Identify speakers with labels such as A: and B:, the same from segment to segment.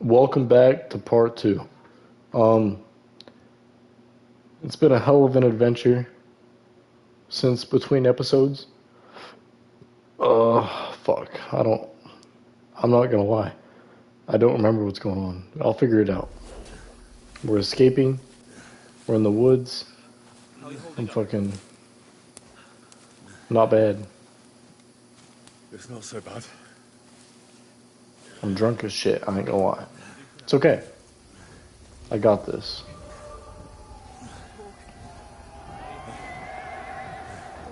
A: Welcome back to part two. Um, it's been a hell of an adventure since between episodes. Fuck. I'm not gonna lie. I don't remember what's going on. I'll figure it out. We're escaping. We're in the woods. I'm fucking not bad.
B: It's not so bad.
A: I'm drunk as shit. I ain't gonna lie. It's okay. I got this.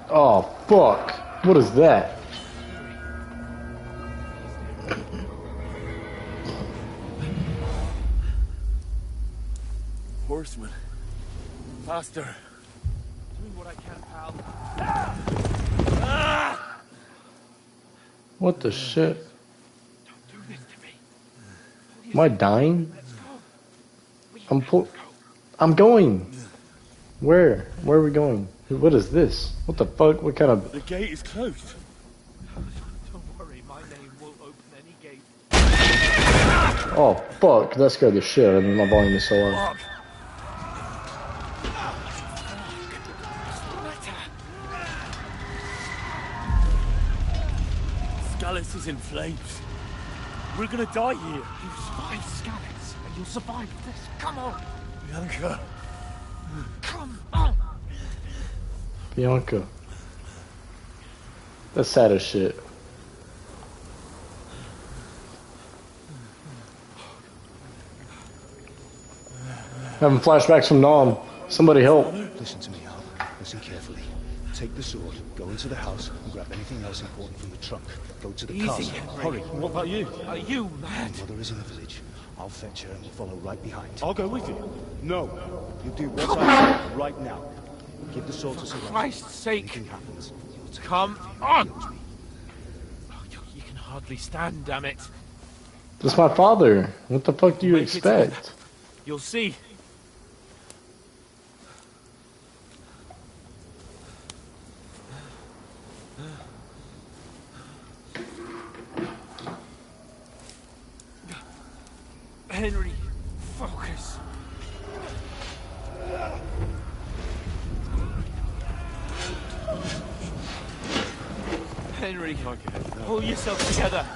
A: Oh, fuck. What is that?
B: Horseman. Faster.
C: Doing what I can, pal.
A: What the shit?
C: Don't do this to me.
A: Am I dying?
C: Let's go.
A: I'm going. Where? Where are we going? What is this? What the fuck? What kind of...
B: The gate is closed.
C: Don't worry, my name won't open any gate.
A: Oh, fuck. That scared the shit out of me. My volume is so loud.
B: Scallis is in flames. We're gonna die here.
C: You survived Scallis, and you'll survive this. Come on.
B: Bianca.
C: Come on.
A: Bianca. That's sad as shit. Having flashbacks from Nom. Somebody help.
D: Listen to me, Al. Listen carefully. Take the sword, go into the house, and grab anything else important from the trunk. Go to the
C: Easy,
D: castle.
C: Henry.
D: Hurry.
B: What about you?
C: Are you mad?
D: Mother is in the village. I'll fetch her and we'll follow right behind.
B: I'll go with you.
D: No. You do what I say right now. Give the sword to
C: For
D: Sir.
C: Christ's sake.
D: Anything happens, you'll take
C: Come on. Oh, you can hardly stand, damn it.
A: That's my father. What the fuck do you
C: Make it
A: expect?
C: together. You'll see. Henry, focus. Henry, pull yourself together.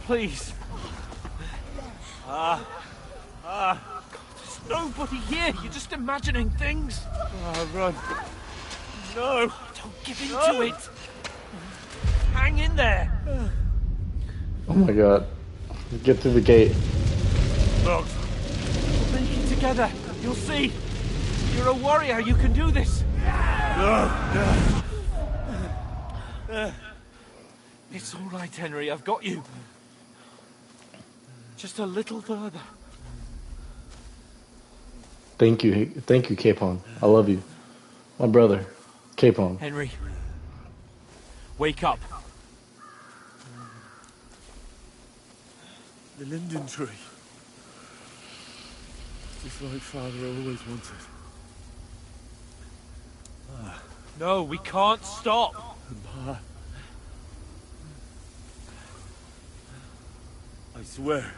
C: Please. There's nobody here. You're just imagining things.
B: Run. No.
C: Don't give in to it. Hang in there.
A: Oh my god. Get through the gate.
C: Look. We'll make it together. You'll see. You're a warrior. You can do this. It's all right, Henry. I've got you. Just a little further.
A: Thank you, Capon. I love you. My brother, Capon.
C: Henry. Wake up.
B: The linden tree. Just like Father always wanted.
C: No, we can't stop.
B: Ma. I swear,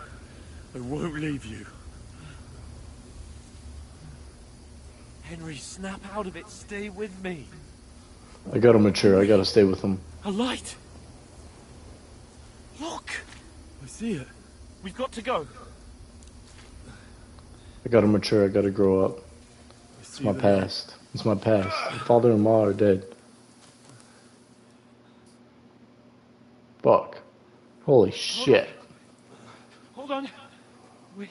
B: I won't leave you.
C: Henry, snap out of it. Stay with me.
A: I gotta mature. I gotta stay with him.
C: A light. Look.
B: I see it.
C: We've got to go.
A: I gotta mature. I gotta grow up. It's my past. It's my past. My father and mom are dead. Fuck. Holy shit.
C: Hold on. We.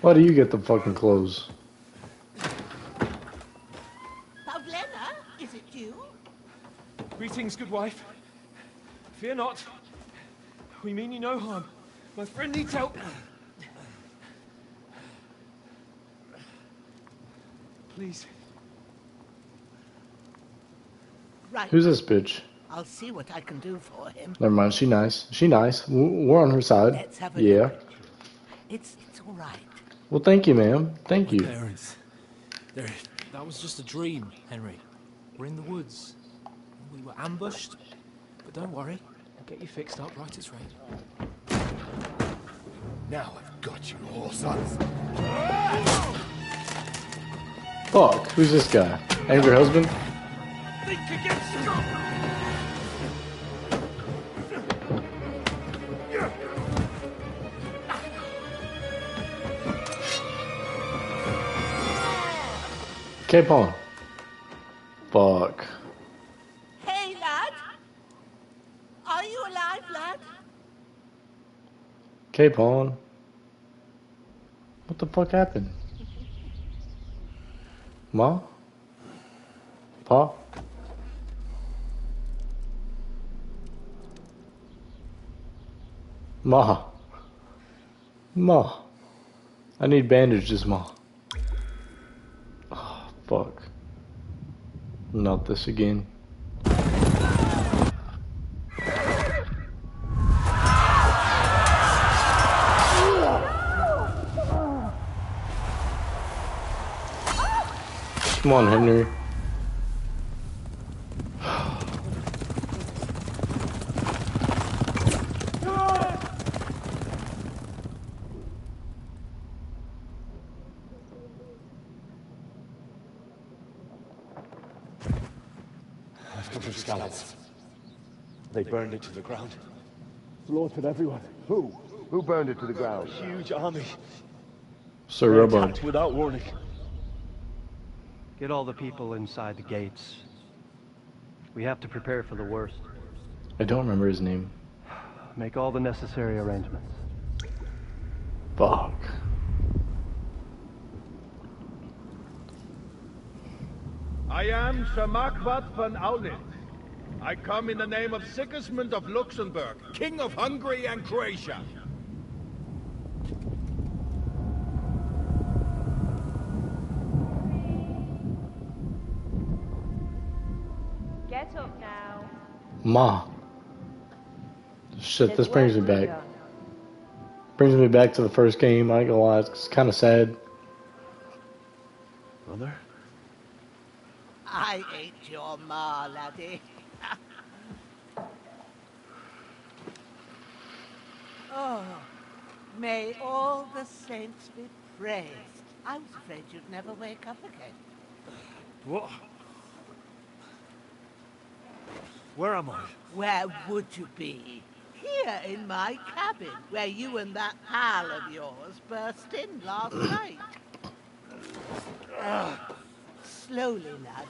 A: Why do you get the fucking clothes?
E: Pavlena, is it you?
C: Greetings, good wife. Fear not. We mean you no harm. My friend needs help. Please.
E: Right.
A: Who's this bitch?
E: I'll see what I can do for him.
A: Never mind. She nice. She nice. We're on her side.
E: Let's have a
A: Yeah.
E: look. It's all right.
A: Well, thank you, ma'am. Thank you.
B: Parents.
F: That was just a dream, Henry. We're in the woods. We were ambushed, but don't worry. I'll get you fixed up right as rain.
G: Now I've got you all, sons.
A: Fuck, who's this guy? Angry husband?
B: Think against Scott!
A: Cape on. Fuck.
E: Hey, lad. Are you alive, lad?
A: Cape on. What the fuck happened? Ma? Pa? Ma. Ma. I need bandages, Ma. Oh, fuck. Not this again. Come on, Henry.
G: I've come from Scallops. They burned it to the ground. Slaughtered everyone. Who?
H: Who burned it to the ground?
G: Huge army.
A: Sir
G: They
A: Robot.
G: attacked without warning.
I: Get all the people inside the gates. We have to prepare for the worst.
A: I don't remember his name.
I: Make all the necessary arrangements.
A: Fuck.
H: I am Sir Marquardt von Aulitz. I come in the name of Sigismund of Luxembourg, King of Hungary and Croatia.
J: Get up now.
A: Ma. Shit, this brings me back. Brings me back to the first game. I ain't gonna lie, it's kind of sad.
G: Mother?
E: I ain't your ma, laddie. Oh, may all the saints be praised. I was afraid you'd never wake up again.
B: What? Where am I?
E: Where would you be? Here in my cabin, where you and that pal of yours burst in last night. Slowly, lad.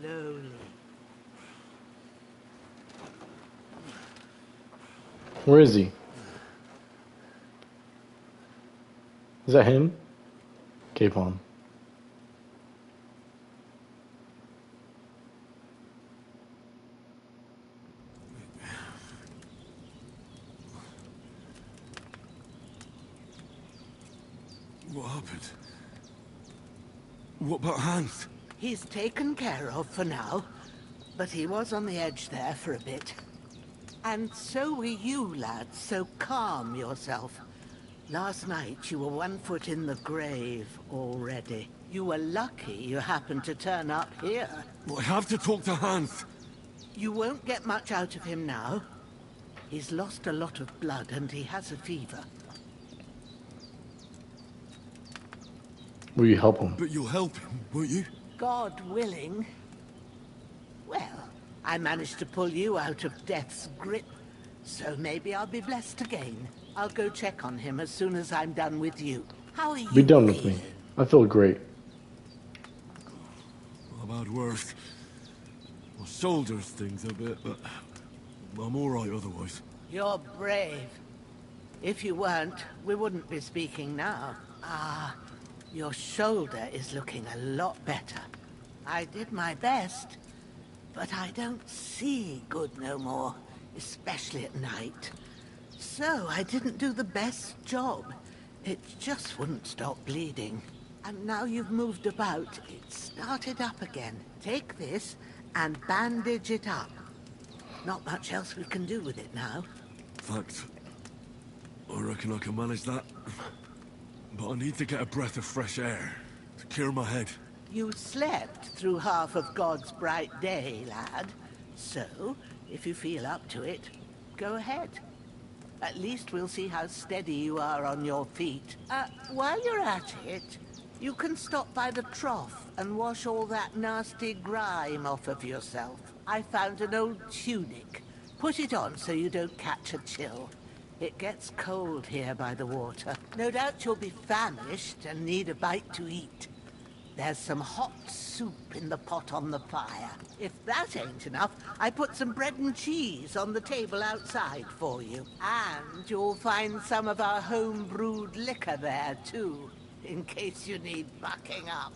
E: Slowly.
A: Where is he? Is that him? Cape on.
B: What happened? What about Hans?
E: He's taken care of for now, but he was on the edge there for a bit. And so were you, lad, so calm yourself. Last night you were 1 foot in the grave already. You were lucky you happened to turn up here.
B: I have to talk to Hans.
E: You won't get much out of him now. He's lost a lot of blood and he has a fever.
A: Will you help him?
B: But you'll help him, won't you?
E: God willing. Well, I managed to pull you out of death's grip, so maybe I'll be blessed again. I'll go check on him as soon as I'm done with you. How are you
A: Be done with me. I feel great.
B: I've had worse. My shoulders stings a bit, but I'm alright otherwise.
E: You're brave. If you weren't, we wouldn't be speaking now. Ah, your shoulder is looking a lot better. I did my best, but I don't see good no more, especially at night. So I didn't do the best job. It just wouldn't stop bleeding. And now you've moved about, it started up again. Take this and bandage it up. Not much else we can do with it now.
B: Thanks. I reckon I can manage that. But I need to get a breath of fresh air to clear my head.
E: You slept through half of God's bright day, lad. So, if you feel up to it, go ahead. At least we'll see how steady you are on your feet. While you're at it, you can stop by the trough and wash all that nasty grime off of yourself. I found an old tunic. Put it on so you don't catch a chill. It gets cold here by the water. No doubt you'll be famished and need a bite to eat. There's some hot soup in the pot on the fire. If that ain't enough, I put some bread and cheese on the table outside for you. And you'll find some of our home-brewed liquor there, too, in case you need bucking up.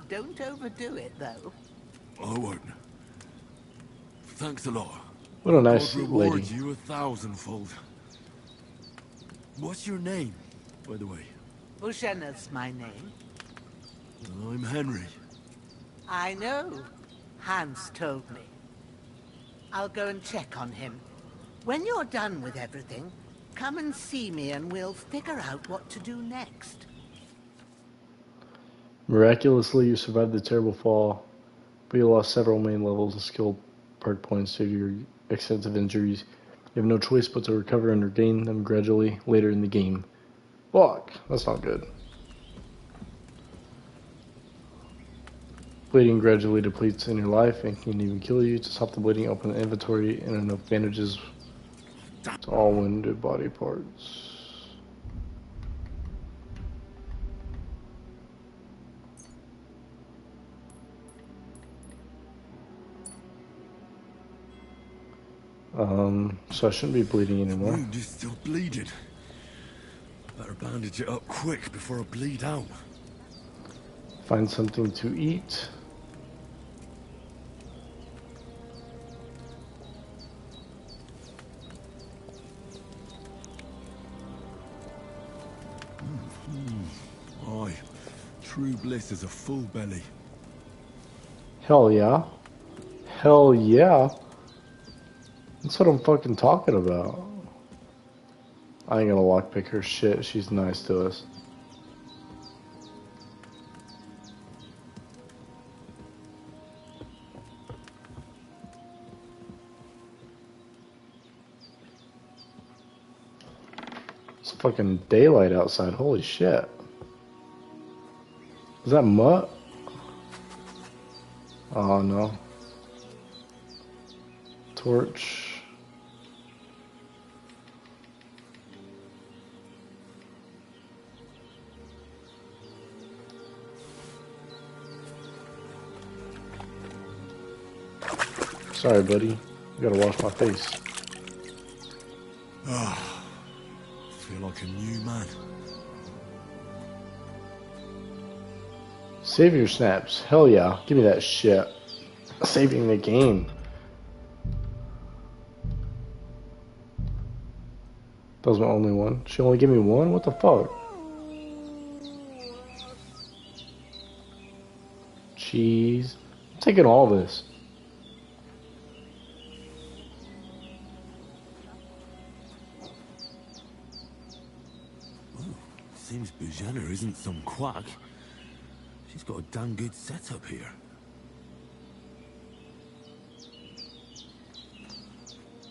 E: Don't overdo it, though.
B: I won't. Thanks a lot.
A: What a nice
B: God reward
A: lady.
B: you 1,000-fold. What's your name, by the way?
E: Bushenna's my name.
B: I'm Henry.
E: I know. Hans told me. I'll go and check on him. When you're done with everything, come and see me and we'll figure out what to do next.
A: Miraculously, you survived the terrible fall, but you lost several main levels and skill perk points due to your extensive injuries. You have no choice but to recover and regain them gradually later in the game. Fuck, that's not good. Bleeding gradually depletes in your life and can even kill you. To stop the bleeding, open the inventory and enough bandages to all wounded body parts. So I shouldn't be bleeding anymore.
B: Wound is still bleeding. Better bandage it up quick before I bleed out.
A: Find something to eat.
B: Aye, true bliss is a full belly.
A: Hell yeah. Hell yeah. That's what I'm fucking talking about. I ain't gonna lockpick her shit. She's nice to us. It's fucking daylight outside. Holy shit. Is that mutt? Oh no. Torch. Sorry, buddy. I gotta wash my face.
B: Ah, feel like a new man.
A: Save your snaps. Hell yeah. Give me that shit. Saving the game. That was my only one. She only gave me one? What the fuck? Cheese. I'm taking all this.
B: Seems Bushenna isn't some quack. She's got a damn good setup here.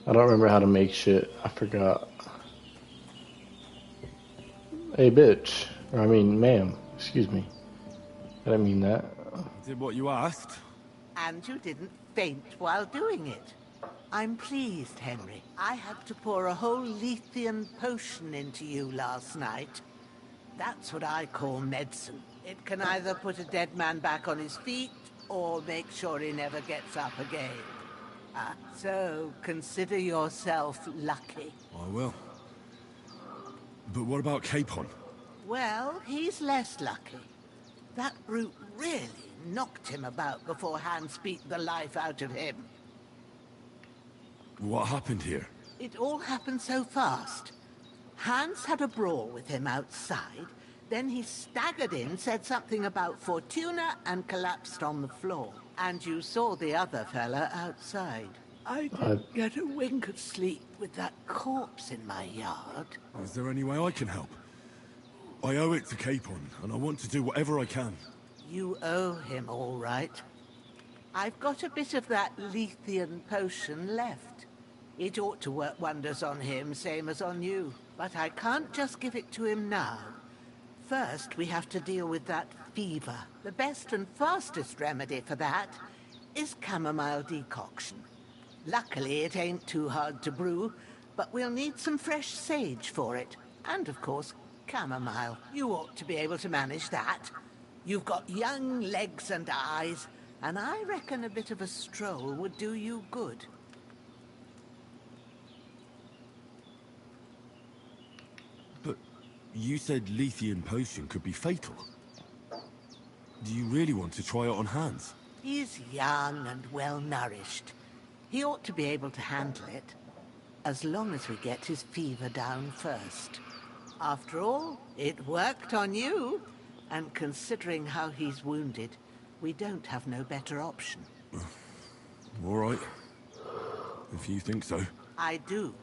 A: I don't remember how to make shit. I forgot. Hey, bitch. Or I mean, ma'am. Excuse me. I didn't mean that.
B: You did what you asked.
E: And you didn't faint while doing it. I'm pleased, Henry. I had to pour a whole Lethean potion into you last night. That's what I call medicine. It can either put a dead man back on his feet, or make sure he never gets up again. So consider yourself lucky.
B: I will. But what about Capon?
E: Well, he's less lucky. That brute really knocked him about before Hans beat the life out of him.
B: What happened here?
E: It all happened so fast. Hans had a brawl with him outside, then he staggered in, said something about Fortuna, and collapsed on the floor. And you saw the other fella outside. I didn't get a wink of sleep with that corpse in my yard.
B: Is there any way I can help? I owe it to Capon, and I want to do whatever I can.
E: You owe him, all right. I've got a bit of that Lethean potion left. It ought to work wonders on him, same as on you. But I can't just give it to him now. First, we have to deal with that fever. The best and fastest remedy for that is chamomile decoction. Luckily, it ain't too hard to brew, but we'll need some fresh sage for it. And, of course, chamomile. You ought to be able to manage that. You've got young legs and eyes, and I reckon a bit of a stroll would do you good.
B: But you said Lethean potion could be fatal. Do you really want to try it on Hans?
E: He's young and well-nourished. He ought to be able to handle it, as long as we get his fever down first. After all, it worked on you, and considering how he's wounded, we don't have no better option.
B: All right. If you think so.
E: I do.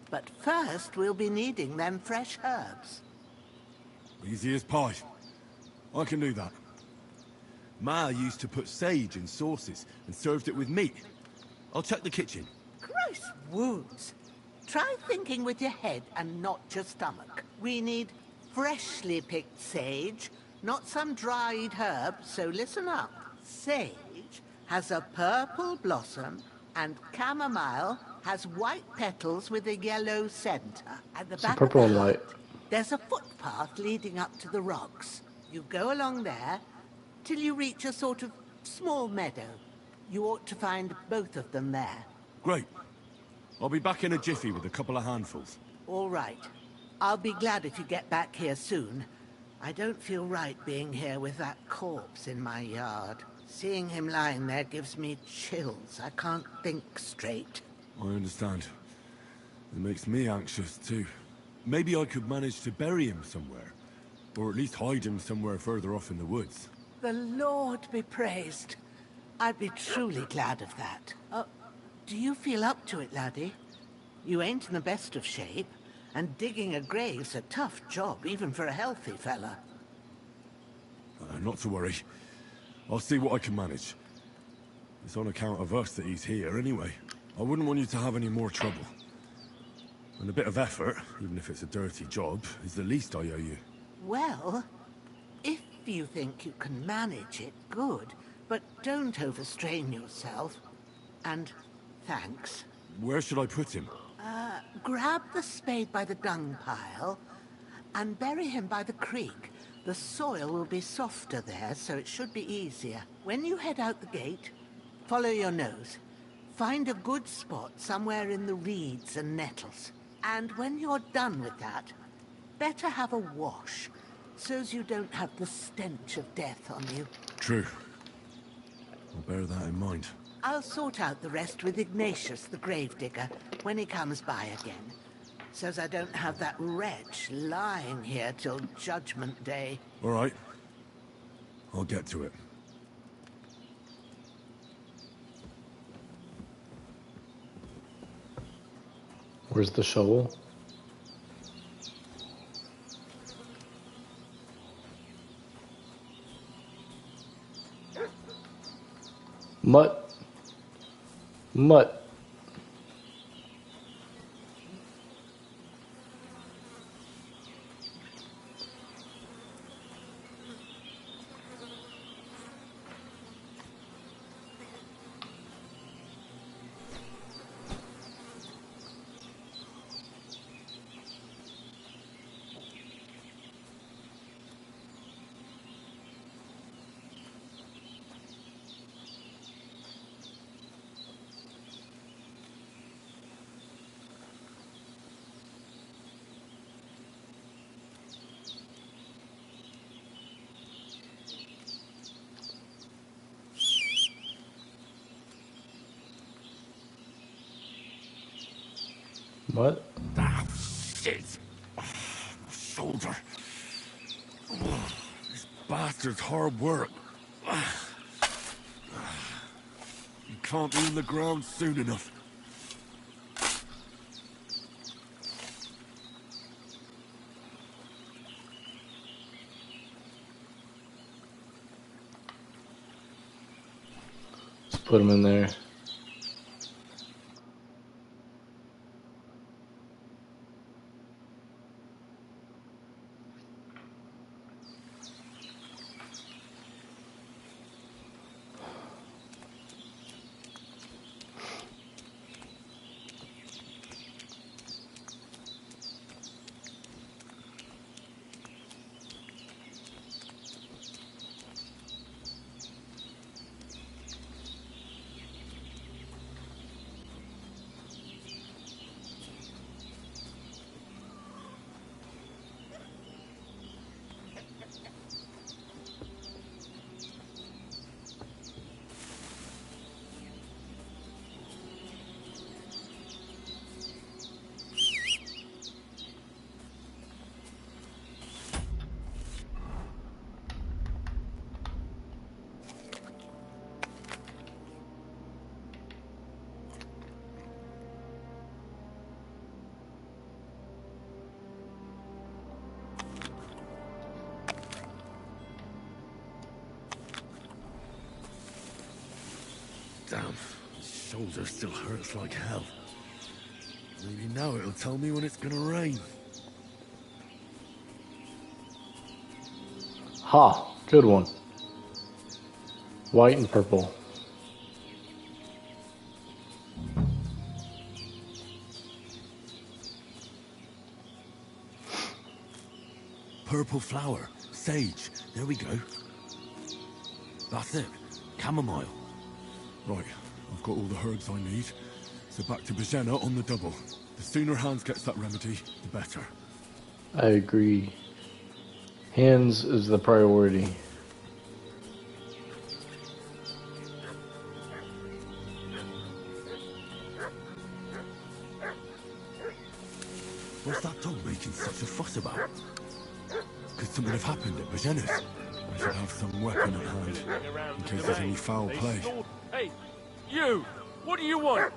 E: But first, we'll be needing them fresh herbs.
B: Easy as pie. I can do that. Ma used to put sage in sauces and served it with meat. I'll check the kitchen.
E: Gross wounds. Try thinking with your head and not your stomach. We need freshly picked sage, not some dried herb, so listen up. Sage has a purple blossom, and chamomile has white petals with a yellow center. At the
A: So
E: back
A: purple
E: of
A: and
E: the
A: white.
E: hut, there's a footpath leading up to the rocks. You go along there till you reach a sort of small meadow. You ought to find both of them there.
B: Great. I'll be back in a jiffy with a couple of handfuls.
E: All right. I'll be glad if you get back here soon. I don't feel right being here with that corpse in my yard. Seeing him lying there gives me chills. I can't think straight.
B: I understand. It makes me anxious too. Maybe I could manage to bury him somewhere. Or at least hide him somewhere further off in the woods.
E: The Lord be praised. I'd be truly glad of that. Do you feel up to it, laddie? You ain't in the best of shape, and digging a grave's a tough job, even for a healthy fella.
B: Not to worry. I'll see what I can manage. It's on account of us that he's here anyway. I wouldn't want you to have any more trouble. And a bit of effort, even if it's a dirty job, is the least I owe you.
E: Well, if you think you can manage it, good. But don't overstrain yourself. And thanks.
B: Where should I put him?
E: Grab the spade by the dung pile and bury him by the creek. The soil will be softer there, so it should be easier. When you head out the gate, follow your nose. Find a good spot somewhere in the reeds and nettles. And when you're done with that, better have a wash, so's you don't have the stench of death on you.
B: True. I'll bear that in mind.
E: I'll sort out the rest with Ignatius, the gravedigger, when he comes by again, so's I don't have that wretch lying here till Judgment Day.
B: All right. I'll get to it.
A: Where's the shovel? Mutt. Mutt. What?
B: Ah, shit! My shoulder. This bastard's hard work. You can't be in the ground soon enough.
A: Let's put him in there.
B: Damn, my shoulder still hurts like hell. Maybe now it'll tell me when it's gonna rain.
A: Ha! Good one. White and purple.
B: Purple flower. Sage. There we go. That's it. Chamomile. Right, I've got all the herbs I need. So back to Bajena on the double. The sooner Hans gets that remedy, the better.
A: I agree. Hands is the priority.
B: What's that dog making such a fuss about? Could something have happened at Bajena's? I should have some weapon at hand, in case there's any foul play.
C: Hey, you! What do you want?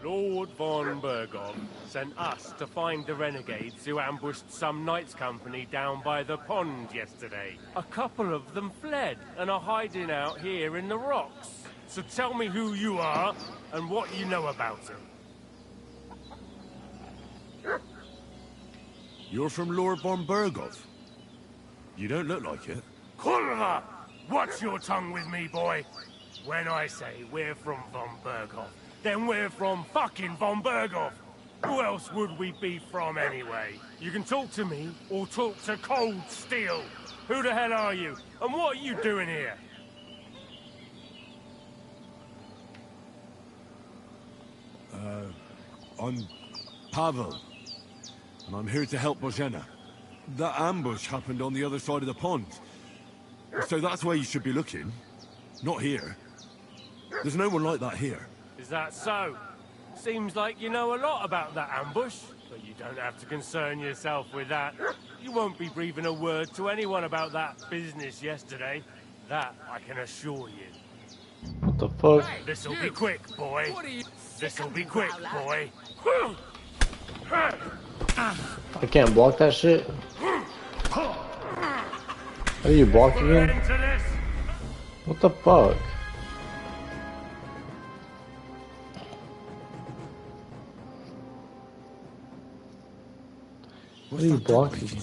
C: Lord von Bergov sent us to find the renegades who ambushed some knights' company down by the pond yesterday. A couple of them fled and are hiding out here in the rocks. So tell me who you are and what you know about it.
B: You're from Lord von Bergov? You don't look like it.
C: Kurva! Watch your tongue with me, boy. When I say we're from von Bergov, then we're from fucking von Bergov. Who else would we be from anyway? You can talk to me or talk to Cold Steel. Who the hell are you? And what are you doing here?
B: I'm Pavel. And I'm here to help Bojena. That ambush happened on the other side of the pond. So that's where you should be looking. Not here. There's no one like that here.
C: Is that so? Seems like you know a lot about that ambush, but you don't have to concern yourself with that. You won't be breathing a word to anyone about that business yesterday. That I can assure you.
A: What the fuck?
C: This'll be quick, boy. This'll be quick, boy.
A: I can't block that shit? How do you block again? What the fuck? How do you block again?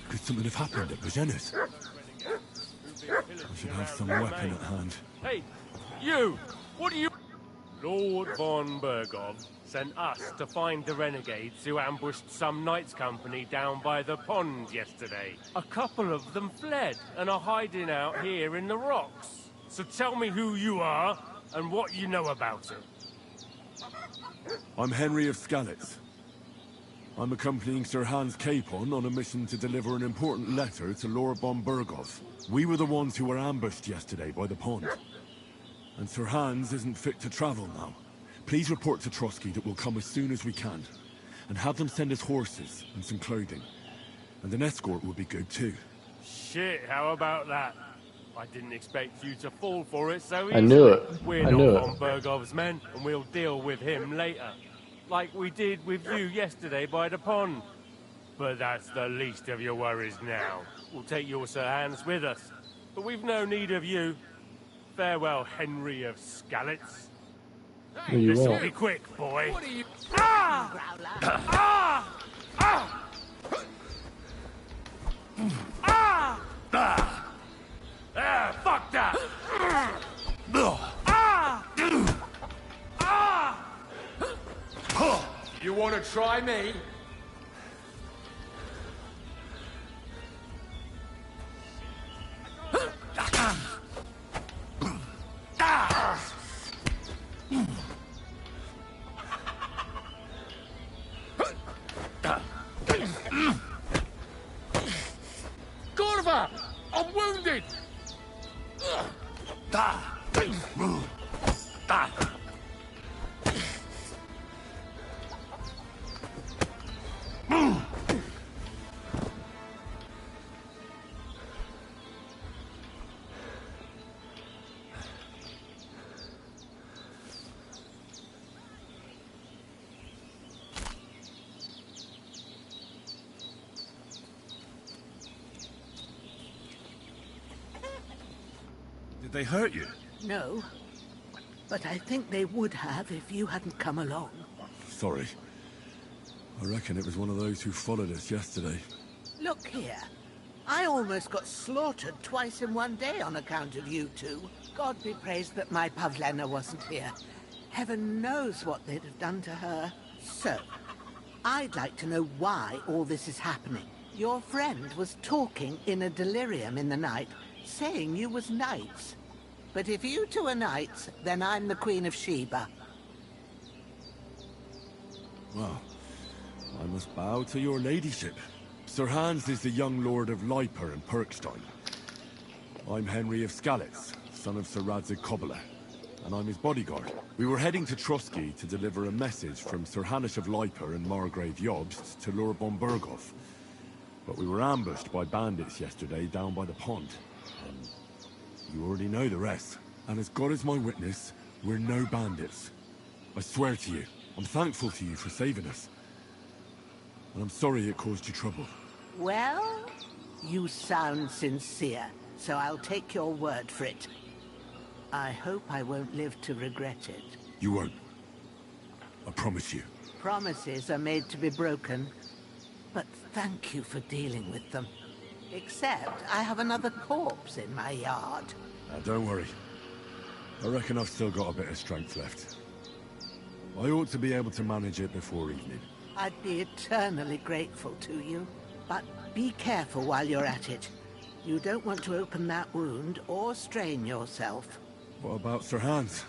B: Could something have happened at Bajena's? I should have some weapon at hand.
C: Hey, you! What are you... Lord von Bergov sent us to find the renegades who ambushed some knights' company down by the pond yesterday. A couple of them fled and are hiding out here in the rocks. So tell me who you are and what you know about it.
B: I'm Henry of Skalitz. I'm accompanying Sir Hans Capon on a mission to deliver an important letter to Lord von Bergov. We were the ones who were ambushed yesterday by the pond. And Sir Hans isn't fit to travel now. Please report to Trotsky that we'll come as soon as we can. And have them send us horses and some clothing. And an escort would be good too.
C: Shit, how about that? I didn't expect you to fall for it so easily.
A: I knew it.
C: We're not von Bergov's men, and we'll deal with him later. Like we did with you yesterday by the pond. But that's the least of your worries now. We'll take your Sir Hans with us. But we've no need of you. Farewell, Henry of Skalitz.
A: You
C: This'll
A: won't.
C: be quick, boy. What are you... Ah! Ah! Ah! Ah! Ah! Ah! Fuck that! Ah! Ah!
K: You want to try me?
C: Corva! I'm wounded!
B: Did they hurt you?
E: No, but I think they would have if you hadn't come along.
B: Sorry. I reckon it was one of those who followed us yesterday.
E: Look here. I almost got slaughtered twice in one day on account of you two. God be praised that my Pavlena wasn't here. Heaven knows what they'd have done to her. So, I'd like to know why all this is happening. Your friend was talking in a delirium in the night, saying you was knights. But if you two are knights, then I'm the Queen of Sheba.
B: Well, I must bow to your ladyship. Sir Hans is the young lord of Leiper and Perkstein. I'm Henry of Skalitz, son of Sir Radzig Kobyla, and I'm his bodyguard. We were heading to Trotsky to deliver a message from Sir Hanish of Leiper and Margrave Jobst to Lord von Berghoff. But we were ambushed by bandits yesterday down by the pond. You already know the rest. And as God is my witness, we're no bandits. I swear to you, I'm thankful to you for saving us. And I'm sorry it caused you trouble.
E: Well, you sound sincere, so I'll take your word for it. I hope I won't live to regret it.
B: You won't. I promise you.
E: Promises are made to be broken, but thank you for dealing with them. Except I have another corpse in my yard.
B: Now don't worry. I reckon I've still got a bit of strength left. I ought to be able to manage it before evening.
E: I'd be eternally grateful to you, but be careful while you're at it. You don't want to open that wound or strain yourself.
B: What about Sir Hans?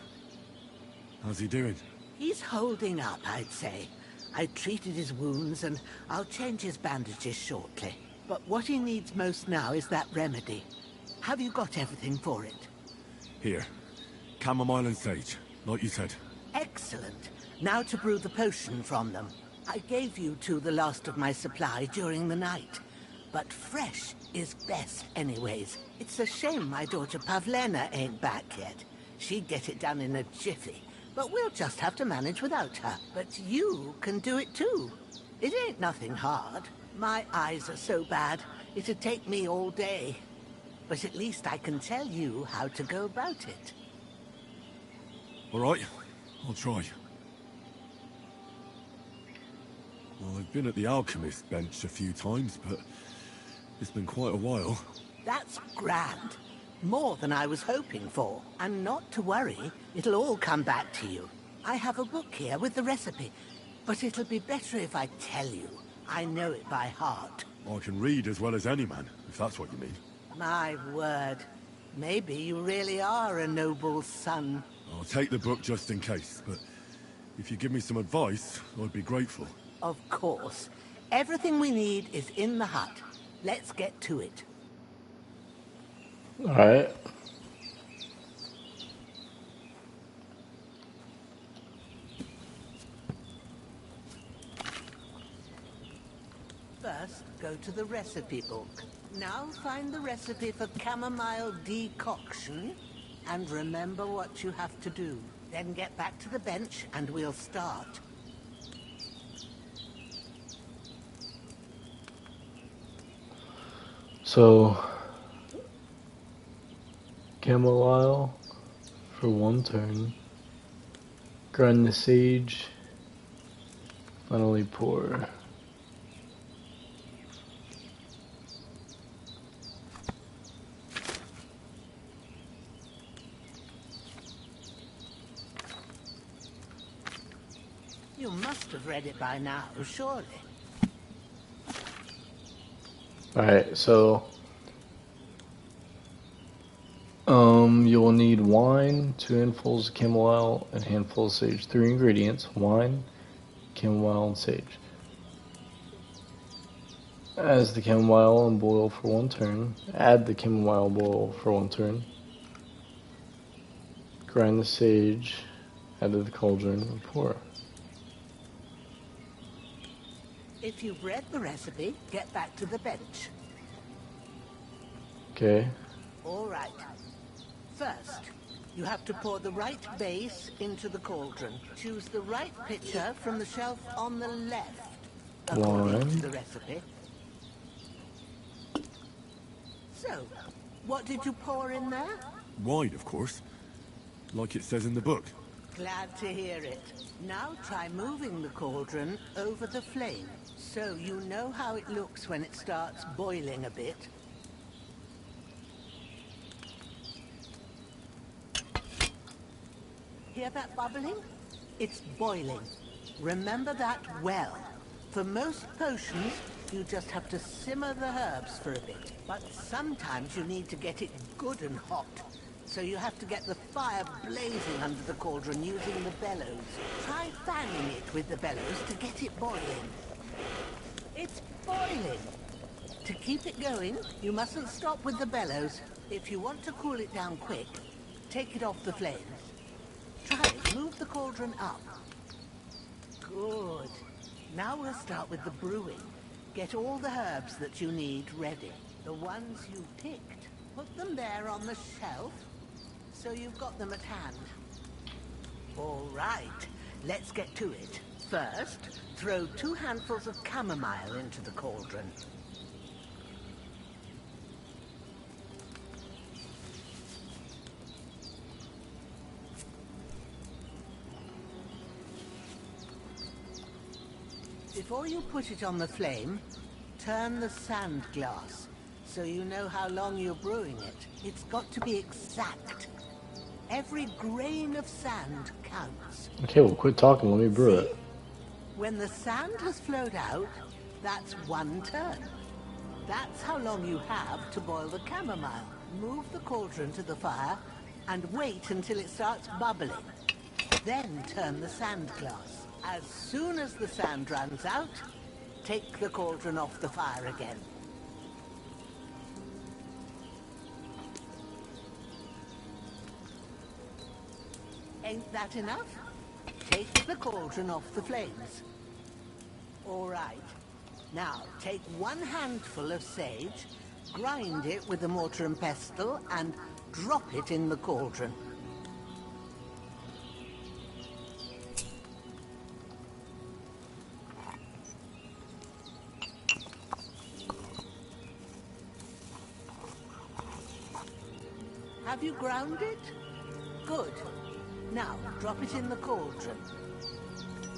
B: How's he doing?
E: He's holding up, I'd say. I treated his wounds and I'll change his bandages shortly. But what he needs most now is that remedy. Have you got everything for it?
B: Here. Chamomile and sage, like you said.
E: Excellent. Now to brew the potion from them. I gave you two the last of my supply during the night. But fresh is best anyways. It's a shame my daughter Pavlena ain't back yet. She'd get it done in a jiffy. But we'll just have to manage without her. But you can do it too. It ain't nothing hard. My eyes are so bad, it'd take me all day. But at least I can tell you how to go about it.
B: All right, I'll try. Well, I've been at the alchemist bench a few times, but it's been quite a while.
E: That's grand. More than I was hoping for. And not to worry, it'll all come back to you. I have a book here with the recipe, but it'll be better if I tell you. I know it by heart.
B: I can read as well as any man, if that's what you mean.
E: My word. Maybe you really are a noble son.
B: I'll take the book just in case, but if you give me some advice, I'd be grateful.
E: Of course. Everything we need is in the hut. Let's get to it.
A: Alright.
E: First, go to the recipe book. Now find the recipe for chamomile decoction, and remember what you have to do. Then get back to the bench, and we'll start.
A: So, chamomile for 1 turn. Grind the sage. Finally pour.
E: You must have read it by now, surely.
A: Alright, so you'll need wine, 2 handfuls of chamomile, and a handful of sage. 3 ingredients: wine, chamomile, and sage. As the chamomile and boil for 1 turn. Add the chamomile, boil for 1 turn. Grind the sage, add to the cauldron, and pour.
E: If you've read the recipe, get back to the bench.
A: Okay.
E: All right. First, you have to pour the right base into the cauldron. Choose the right pitcher from the shelf on the left, according to the recipe. So, What did you pour in there?
B: Wide, of course. Like it says in the book.
E: Glad to hear it. Now try moving the cauldron over the flame, so you know how it looks when it starts boiling a bit. Hear that bubbling? It's boiling. Remember that well. For most potions, you just have to simmer the herbs for a bit. But sometimes you need to get it good and hot. So you have to get the fire blazing under the cauldron using the bellows. Try fanning it with the bellows to get it boiling. It's boiling! To keep it going, you mustn't stop with the bellows. If you want to cool it down quick, take it off the flames. Try it. Move the cauldron up. Good. Now we'll start with the brewing. Get all the herbs that you need ready. The ones you picked. Put them there on the shelf, so you've got them at hand. All right. Let's get to it. First, throw 2 handfuls of chamomile into the cauldron. Before you put it on the flame, turn the sand glass, so you know how long you're brewing it. It's got to be exact. Every grain of sand counts.
A: Okay, well, quit talking. Let me brew
E: See?
A: it.
E: When the sand has flowed out, that's 1 turn. That's how long you have to boil the chamomile. Move the cauldron to the fire and wait until it starts bubbling. Then turn the sand glass. As soon as the sand runs out, take the cauldron off the fire again. Ain't that enough? Take the cauldron off the flames. All right. Now, take 1 handful of sage, grind it with a mortar and pestle, and drop it in the cauldron. Have you ground it? Good. Now, drop it in the cauldron.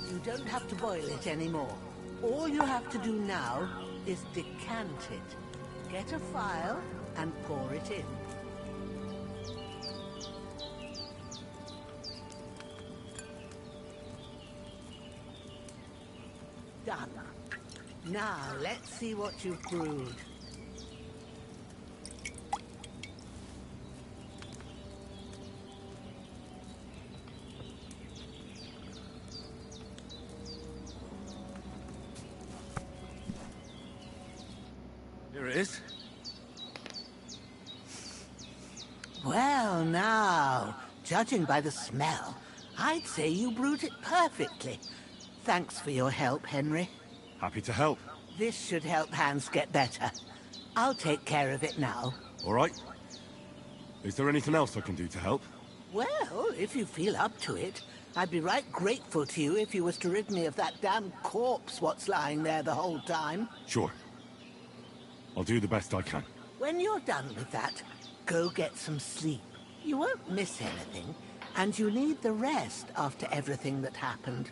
E: You don't have to boil it anymore. All you have to do now is decant it. Get a phial and pour it in. Done. Now, let's see what you've brewed.
B: Here it is.
E: Well, now, judging by the smell, I'd say you brewed it perfectly. Thanks for your help, Henry.
B: Happy to help.
E: This should help Hans get better. I'll take care of it now.
B: All right. Is there anything else I can do to help?
E: Well, if you feel up to it, I'd be right grateful to you if you was to rid me of that damn corpse what's lying there the whole time.
B: Sure. I'll do the best I can.
E: When you're done with that, go get some sleep. You won't miss anything, and you need the rest after everything that happened.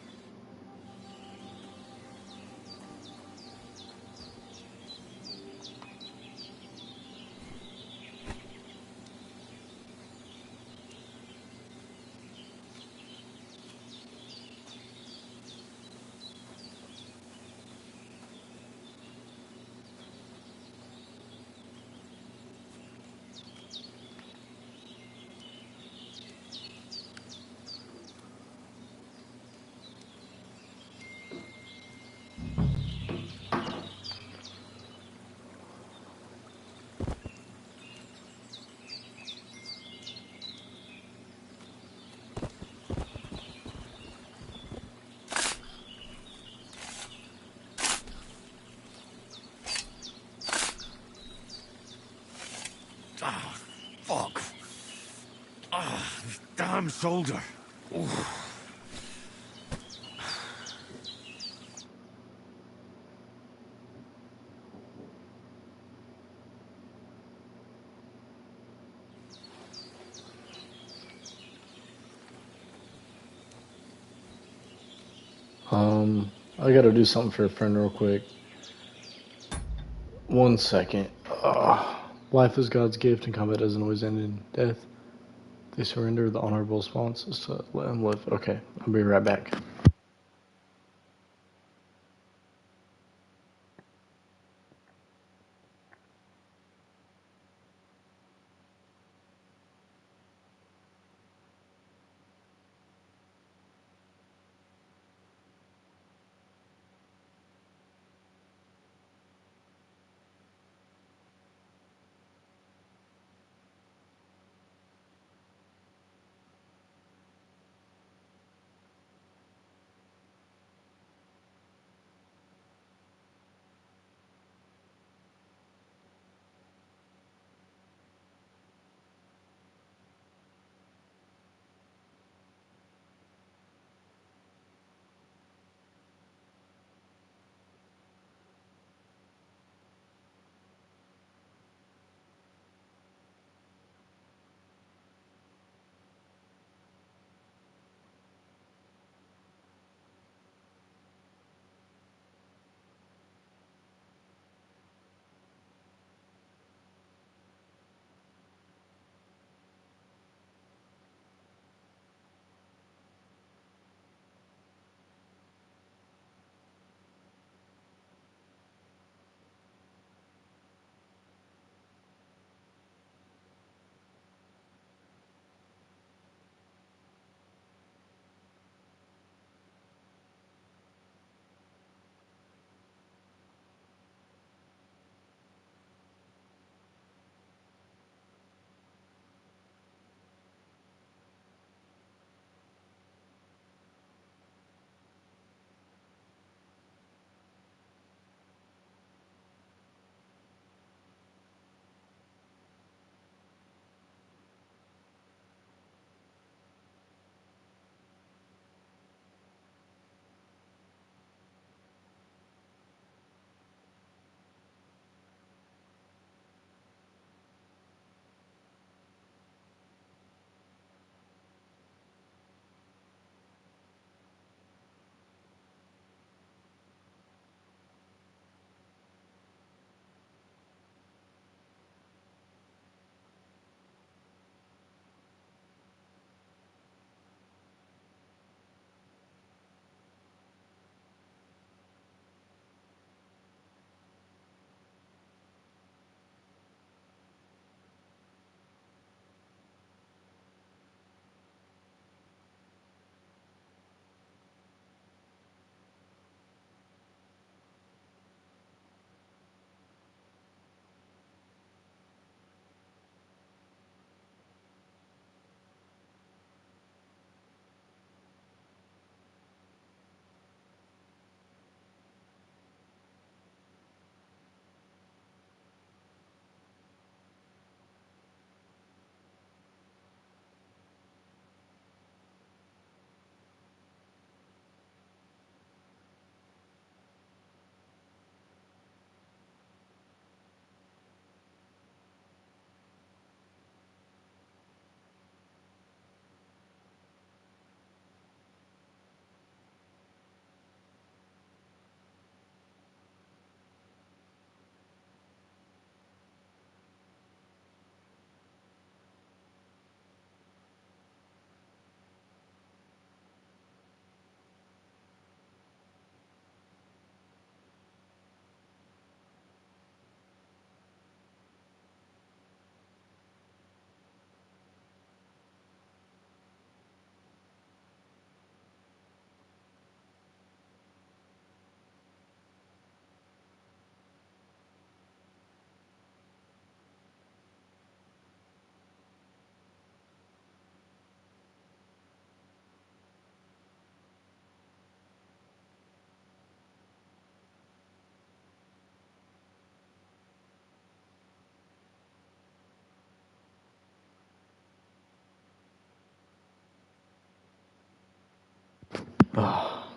B: Ah, fuck. Ah, this damn shoulder. Oof.
A: I gotta do something for a friend real quick. 1 second. Life is God's gift, and combat doesn't always end in death. They surrender. The honorable response is to let him live. Okay, I'll be right back.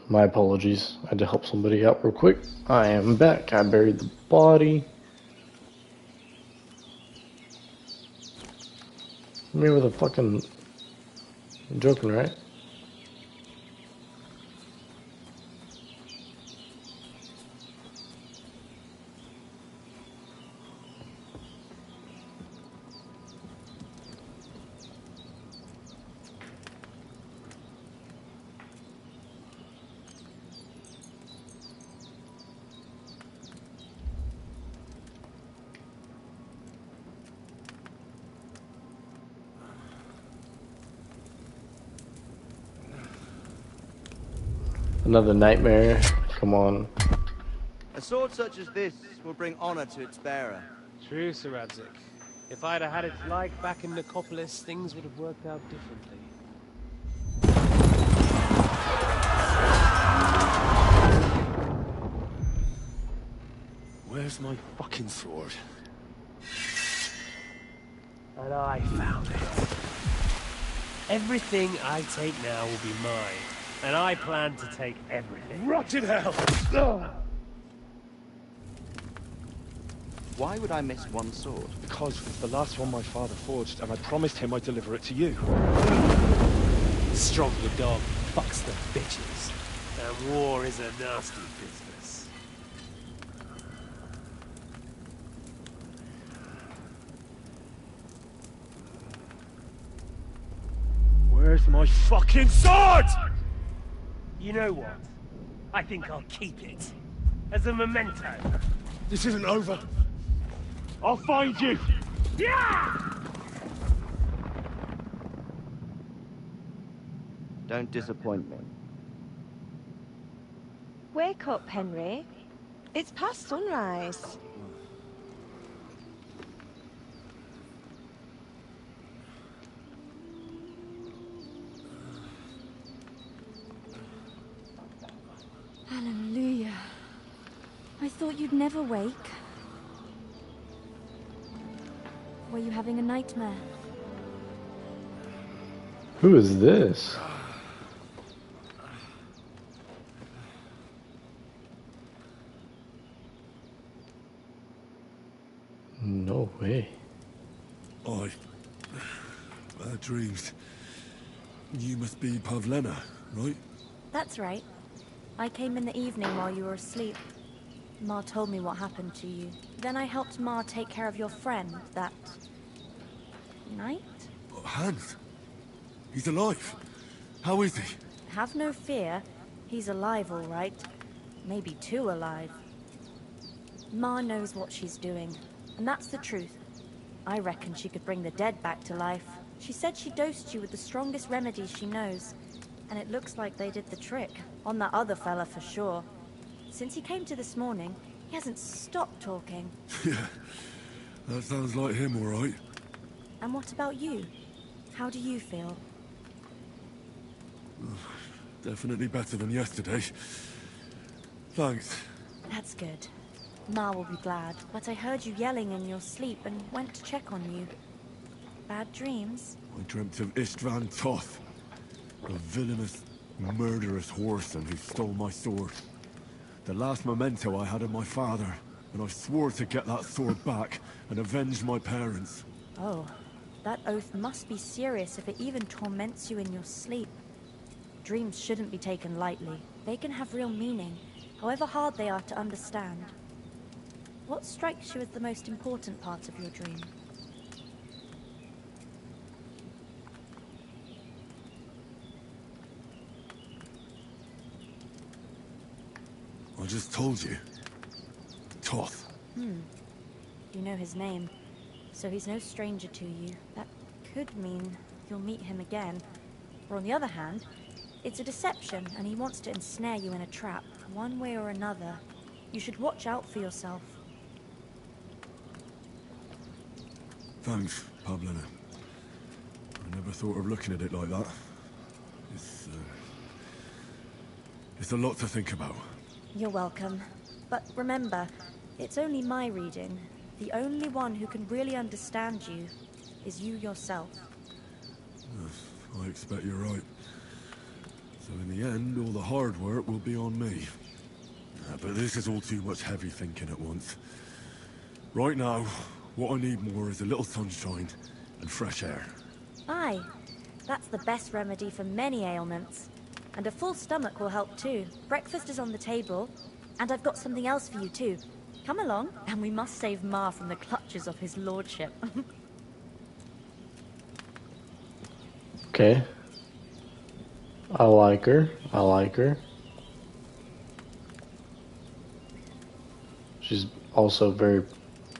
A: My apologies. I had to help somebody out real quick. I am back. I buried the body. Me with a fucking... You're joking, right? Another nightmare. Come on.
K: A sword such as this will bring honor to its bearer.
C: True, Sir Radzik. If I'd have had its like back in Nicopolis, things would have worked out differently.
B: Where's my fucking sword?
C: And I found it. Everything I take now will be mine, and I plan to take everything.
B: Rotted hell!
K: Why would I miss one sword?
G: Because it's the last one my father forged, and I promised him I'd deliver it to you.
C: Strong the dog, fucks the bitches. And war is a nasty business.
B: Where's my fucking sword?
C: You know what? I think I'll keep it. As a memento.
B: This isn't over. I'll find you!
C: Yeah!
K: Don't disappoint me.
J: Wake up, Henry. It's past sunrise.
L: Hallelujah. I thought you'd never wake. Were you having a nightmare?
A: Who is this? No way.
B: Bad dreams. You must be Pavlena, right?
L: That's right. I came in the evening while you were asleep. Ma told me what happened to you. Then I helped Ma take care of your friend that night?
B: Oh, Hans. He's alive. How is he?
L: Have no fear. He's alive, all right. Maybe too alive. Ma knows what she's doing, and that's the truth. I reckon she could bring the dead back to life. She said she dosed you with the strongest remedies she knows, and it looks like they did the trick. On that other fella for sure. Since he came to this morning, he hasn't stopped talking.
B: Yeah, that sounds like him, all right.
L: And what about you? How do you feel?
B: Definitely better than yesterday. Thanks.
L: That's good. Ma will be glad, but I heard you yelling in your sleep and went to check on you. Bad dreams?
B: I dreamt of Istvan Toth, a villainous, murderous whoreson who stole my sword. The last memento I had of my father, and I swore to get that sword back and avenge my parents.
L: Oh, that oath must be serious if it even torments you in your sleep. Dreams shouldn't be taken lightly. They can have real meaning, however hard they are to understand. What strikes you as the most important part of your dream?
B: I just told you. Toth.
L: You know his name, so he's no stranger to you. That could mean you'll meet him again. Or on the other hand, it's a deception, and he wants to ensnare you in a trap, one way or another. You should watch out for yourself.
B: Thanks, Pavlena. I never thought of looking at it like that. It's a lot to think about.
L: You're welcome. But remember, it's only my reading. The only one who can really understand you is you yourself.
B: I expect you're right. So in the end, all the hard work will be on me. But this is all too much heavy thinking at once. Right now, what I need more is a little sunshine and fresh air.
L: Aye, that's the best remedy for many ailments. And a full stomach will help too. Breakfast is on the table, and I've got something else for you too. Come along, and we must save Ma from the clutches of his lordship.
A: Okay. I like her. I like her. She's also very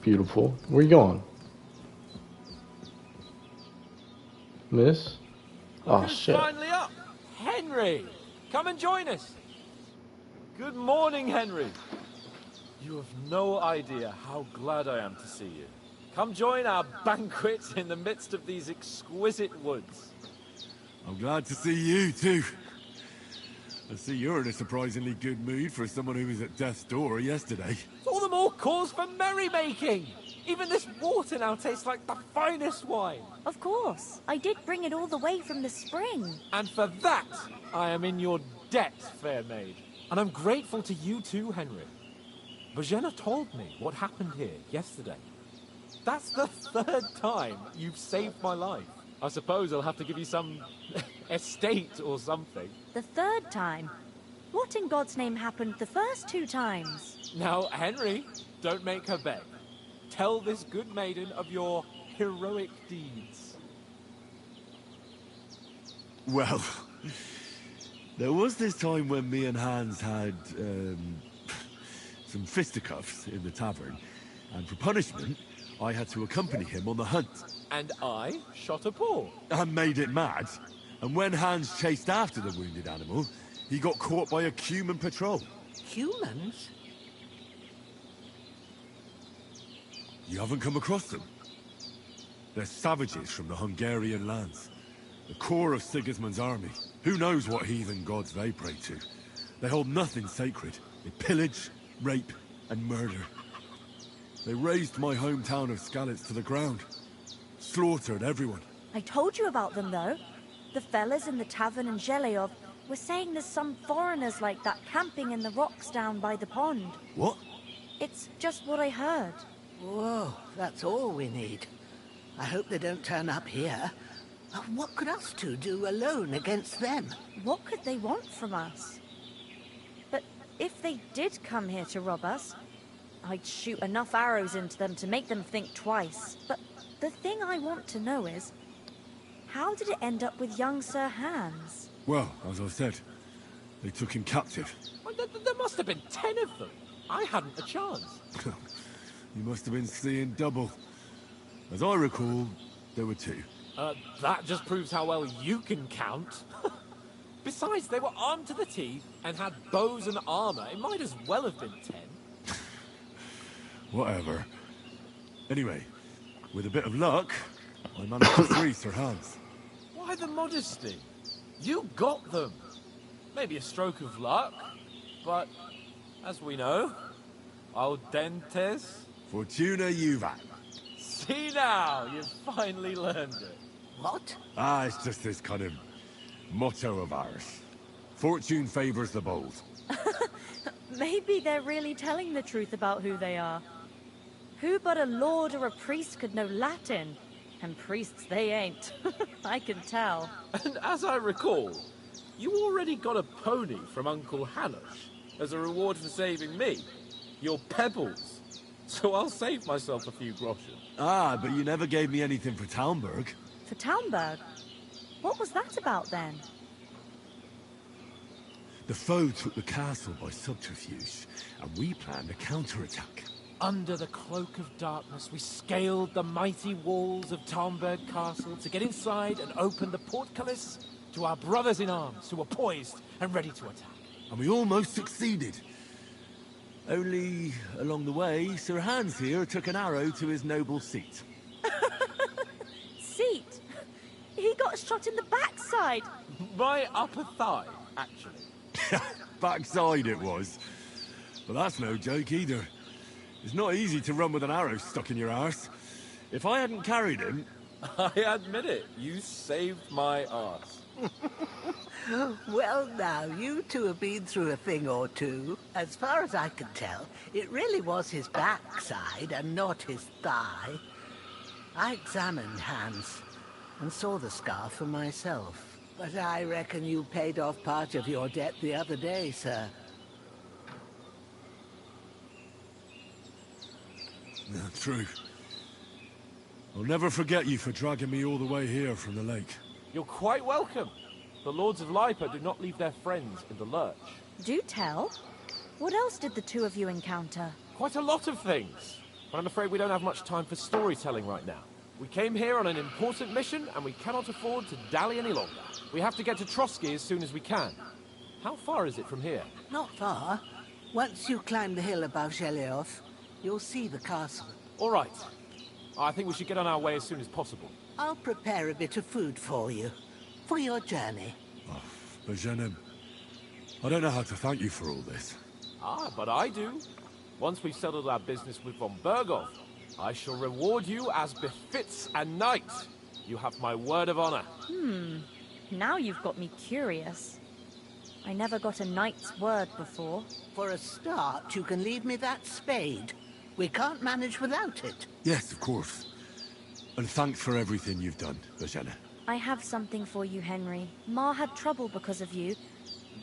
A: beautiful. Where you going? Miss? Oh, shit.
F: Finally up! Henry! Come and join us! Good morning, Henry. You have no idea how glad I am to see you. Come join our banquet in the midst of these exquisite woods.
B: I'm glad to see you, too. I see you're in a surprisingly good mood for someone who was at death's door yesterday.
F: All the more cause for merrymaking! Even this water now tastes like the finest wine.
L: Of course. I did bring it all the way from the spring.
F: And for that, I am in your debt, fair maid. And I'm grateful to you too, Henry. Bojena told me what happened here yesterday. That's the 3rd time you've saved my life. I suppose I'll have to give you some estate or something.
L: The 3rd time? What in God's name happened the first 2 times?
F: Now, Henry, don't make her beg. Tell this good maiden of your heroic deeds.
B: Well, there was this time when me and Hans had, some fisticuffs in the tavern, and for punishment, I had to accompany him on the hunt.
F: And I shot a boar.
B: And made it mad. And when Hans chased after the wounded animal, he got caught by a human patrol.
E: Humans?
B: You haven't come across them? They're savages from the Hungarian lands. The core of Sigismund's army. Who knows what heathen gods they pray to? They hold nothing sacred. They pillage, rape, and murder. They razed my hometown of Skalitz to the ground. Slaughtered everyone.
L: I told you about them, though. The fellas in the tavern in Zheleov were saying there's some foreigners like that camping in the rocks down by the pond.
B: What?
L: It's just what I heard.
E: Whoa, that's all we need. I hope they don't turn up here. What could us two do alone against them?
L: What could they want from us? But if they did come here to rob us, I'd shoot enough arrows into them to make them think twice. But the thing I want to know is, how did it end up with young Sir Hans?
B: Well, as I said, they took him captive.
F: Well, there must have been 10 of them. I hadn't a chance.
B: You must have been seeing double. As I recall, there were 2.
F: That just proves how well you can count. Besides, they were armed to the teeth and had bows and armor. It might as well have been 10.
B: Whatever. Anyway, with a bit of luck, I managed to free Sir Hans.
F: Why the modesty? You got them. Maybe a stroke of luck, but as we know, al dentes.
B: Fortuna juvat.
F: See now, you've finally learned it.
E: What?
B: It's just this kind of motto of ours. Fortune favors the bold.
L: Maybe they're really telling the truth about who they are. Who but a lord or a priest could know Latin? And priests they ain't. I can tell.
F: And as I recall, you already got a pony from Uncle Hanush as a reward for saving me. Your pebbles. So I'll save myself a few groschen.
B: But you never gave me anything for Talmberg.
L: For Talmberg? What was that about then?
B: The foe took the castle by subterfuge, and we planned a counterattack.
F: Under the cloak of darkness, we scaled the mighty walls of Talmberg Castle to get inside and open the portcullis to our brothers in arms who were poised and ready to attack.
B: And we almost succeeded. Only, along the way, Sir Hans here took an arrow to his noble seat.
L: Seat? He got shot in the backside.
F: My upper thigh, actually.
B: Backside it was. But that's no joke either. It's not easy to run with an arrow stuck in your arse. If I hadn't carried him...
F: I admit it, you saved my arse.
E: Well now, you two have been through a thing or two. As far as I can tell, it really was his backside and not his thigh. I examined Hans and saw the scar for myself. But I reckon you paid off part of your debt the other day, sir.
B: True. I'll never forget you for dragging me all the way here from the lake.
F: You're quite welcome. The Lords of Lipa do not leave their friends in the lurch.
L: Do tell. What else did the two of you encounter?
F: Quite a lot of things. But I'm afraid we don't have much time for storytelling right now. We came here on an important mission, and we cannot afford to dally any longer. We have to get to Trotsky as soon as we can. How far is it from here?
E: Not far. Once you climb the hill above Geleoth, you'll see the castle.
F: All right. I think we should get on our way as soon as possible.
E: I'll prepare a bit of food for you, for your journey.
B: Oh, Bajena, I don't know how to thank you for all this.
F: Ah, but I do. Once we've settled our business with von Bergov, I shall reward you as befits a knight. You have my word of honor.
L: Now you've got me curious. I never got a knight's word before.
E: For a start, you can leave me that spade. We can't manage without it.
B: Yes, of course. And thanks for everything you've done, Bajena.
L: I have something for you, Henry. Ma had trouble because of you,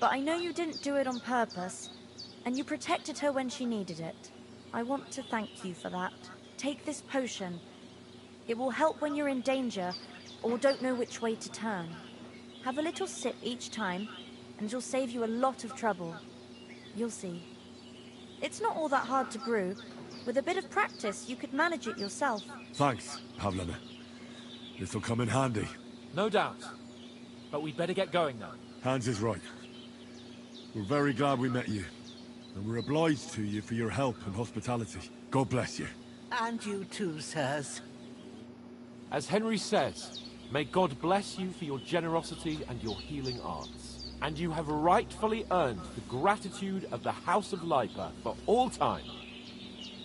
L: but I know you didn't do it on purpose, and you protected her when she needed it. I want to thank you for that. Take this potion. It will help when you're in danger, or don't know which way to turn. Have a little sip each time, and it'll save you a lot of trouble. You'll see. It's not all that hard to brew. With a bit of practice, you could manage it yourself.
B: Thanks, Pavlena. This'll come in handy.
F: No doubt. But we'd better get going now.
B: Hans is right. We're very glad we met you. And we're obliged to you for your help and hospitality. God bless you.
E: And you too, sirs.
F: As Henry says, may God bless you for your generosity and your healing arts. And you have rightfully earned the gratitude of the House of Lipa for all time.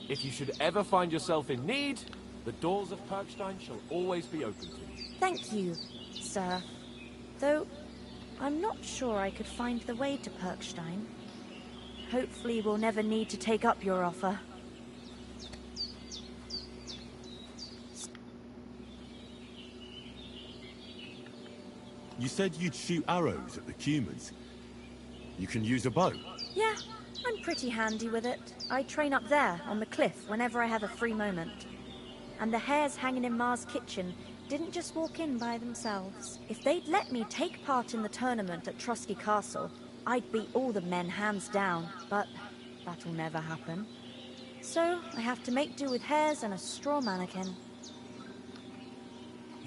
F: If you should ever find yourself in need, the doors of Perkstein shall always be open to you.
L: Thank you, sir. Though, I'm not sure I could find the way to Perkstein. Hopefully we'll never need to take up your offer.
B: You said you'd shoot arrows at the Cumans. You can use a bow.
L: Yeah, I'm pretty handy with it. I train up there, on the cliff, whenever I have a free moment. And the hares hanging in Ma's kitchen didn't just walk in by themselves. If they'd let me take part in the tournament at Trotsky Castle, I'd beat all the men hands down, but that'll never happen. So I have to make do with hares and a straw mannequin.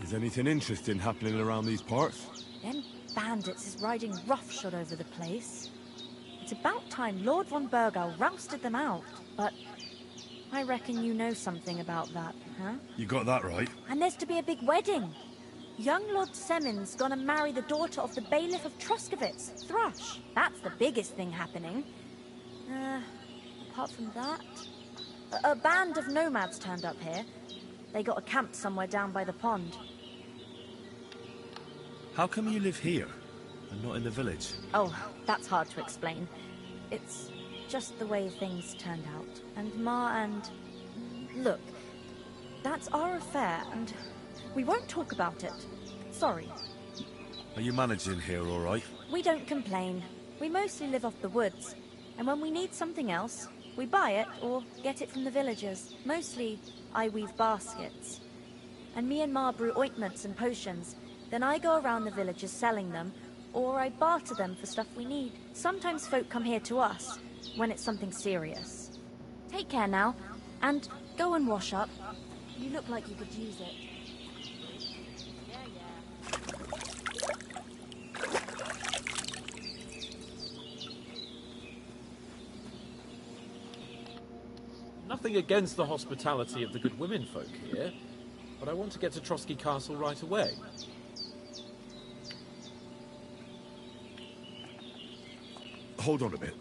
B: Is anything interesting happening around these parts?
L: Them bandits is riding roughshod over the place. It's about time Lord von Bergau rousted them out, but I reckon you know something about that, huh?
B: You got that right.
L: And there's to be a big wedding. Young Lord Semin's gonna marry the daughter of the bailiff of Troskowitz, Thrush. That's the biggest thing happening. Apart from that... A band of nomads turned up here. They got a camp somewhere down by the pond.
B: How come you live here, and not in the village?
L: Oh, that's hard to explain. It's just the way things turned out. And Ma and... Look, that's our affair, and we won't talk about it. Sorry.
B: Are you managing here all right?
L: We don't complain. We mostly live off the woods. And when we need something else, we buy it or get it from the villagers. Mostly, I weave baskets. And me and Ma brew ointments and potions. Then I go around the villages selling them, or I barter them for stuff we need. Sometimes folk come here to us, when it's something serious. Take care now, and go and wash up. You look like you could use it.
F: Nothing against the hospitality of the good women folk here, but I want to get to Trotsky Castle right away.
B: Hold on a bit.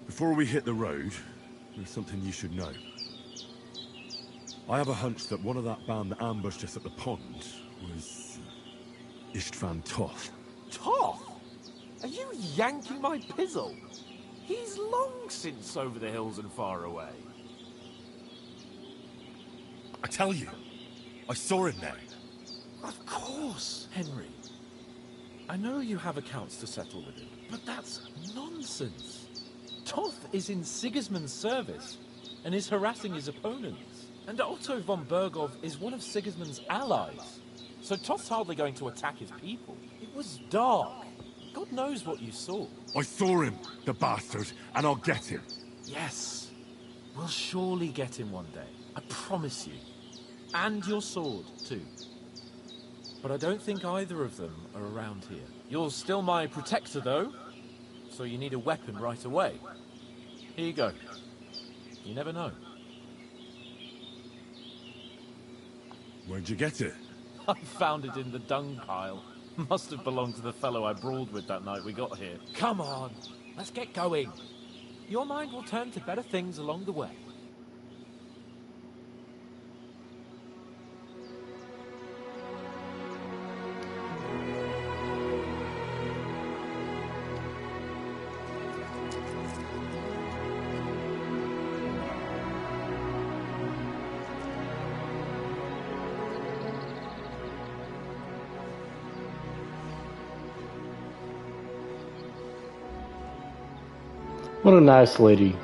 B: Before we hit the road, there's something you should know. I have a hunch that one of that band that ambushed us at the pond was... Istvan Toth.
F: Toth? Are you yanking my pizzle? He's long since over the hills and far away.
B: I tell you, I saw him there.
F: Of course, Henry. I know you have accounts to settle with him, but that's nonsense. Toth is in Sigismund's service and is harassing his opponents. And Otto von Bergov is one of Sigismund's allies. So Toth's hardly going to attack his people. It was dark. God knows what you saw.
B: I saw him, the bastard, and I'll get him.
F: Yes. We'll surely get him one day. I promise you. And your sword, too. But I don't think either of them are around here. You're still my protector, though. So you need a weapon right away. Here you go. You never know.
B: Where'd you get it?
F: I found it in the dung pile. Must have belonged to the fellow I brawled with that night we got here. Come on, let's get going. Your mind will turn to better things along the way.
A: What a nice lady.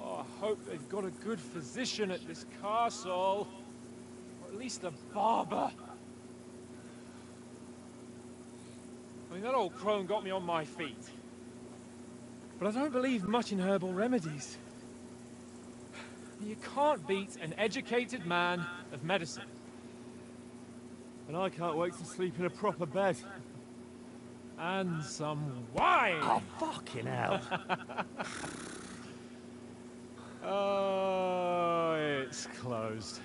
C: I hope they've got a good physician at this castle. Or at least a barber. I mean, that old crone got me on my feet. But I don't believe much in herbal remedies. You can't beat an educated man of medicine. And I can't wait to sleep in a proper bed. And some wine!
F: Oh, fucking hell.
C: Oh, it's closed.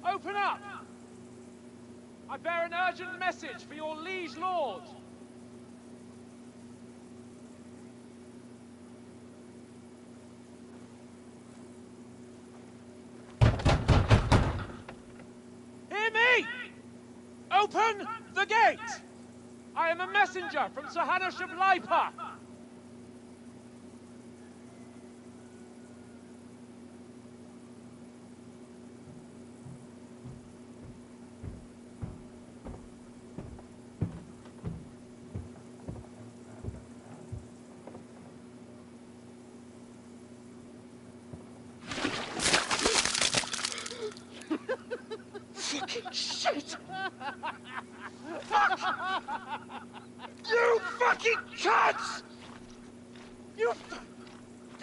C: Open up! I bear an urgent message for your liege lord. Hear me! Open the gate! I am a messenger from Sahanosh of Lipa.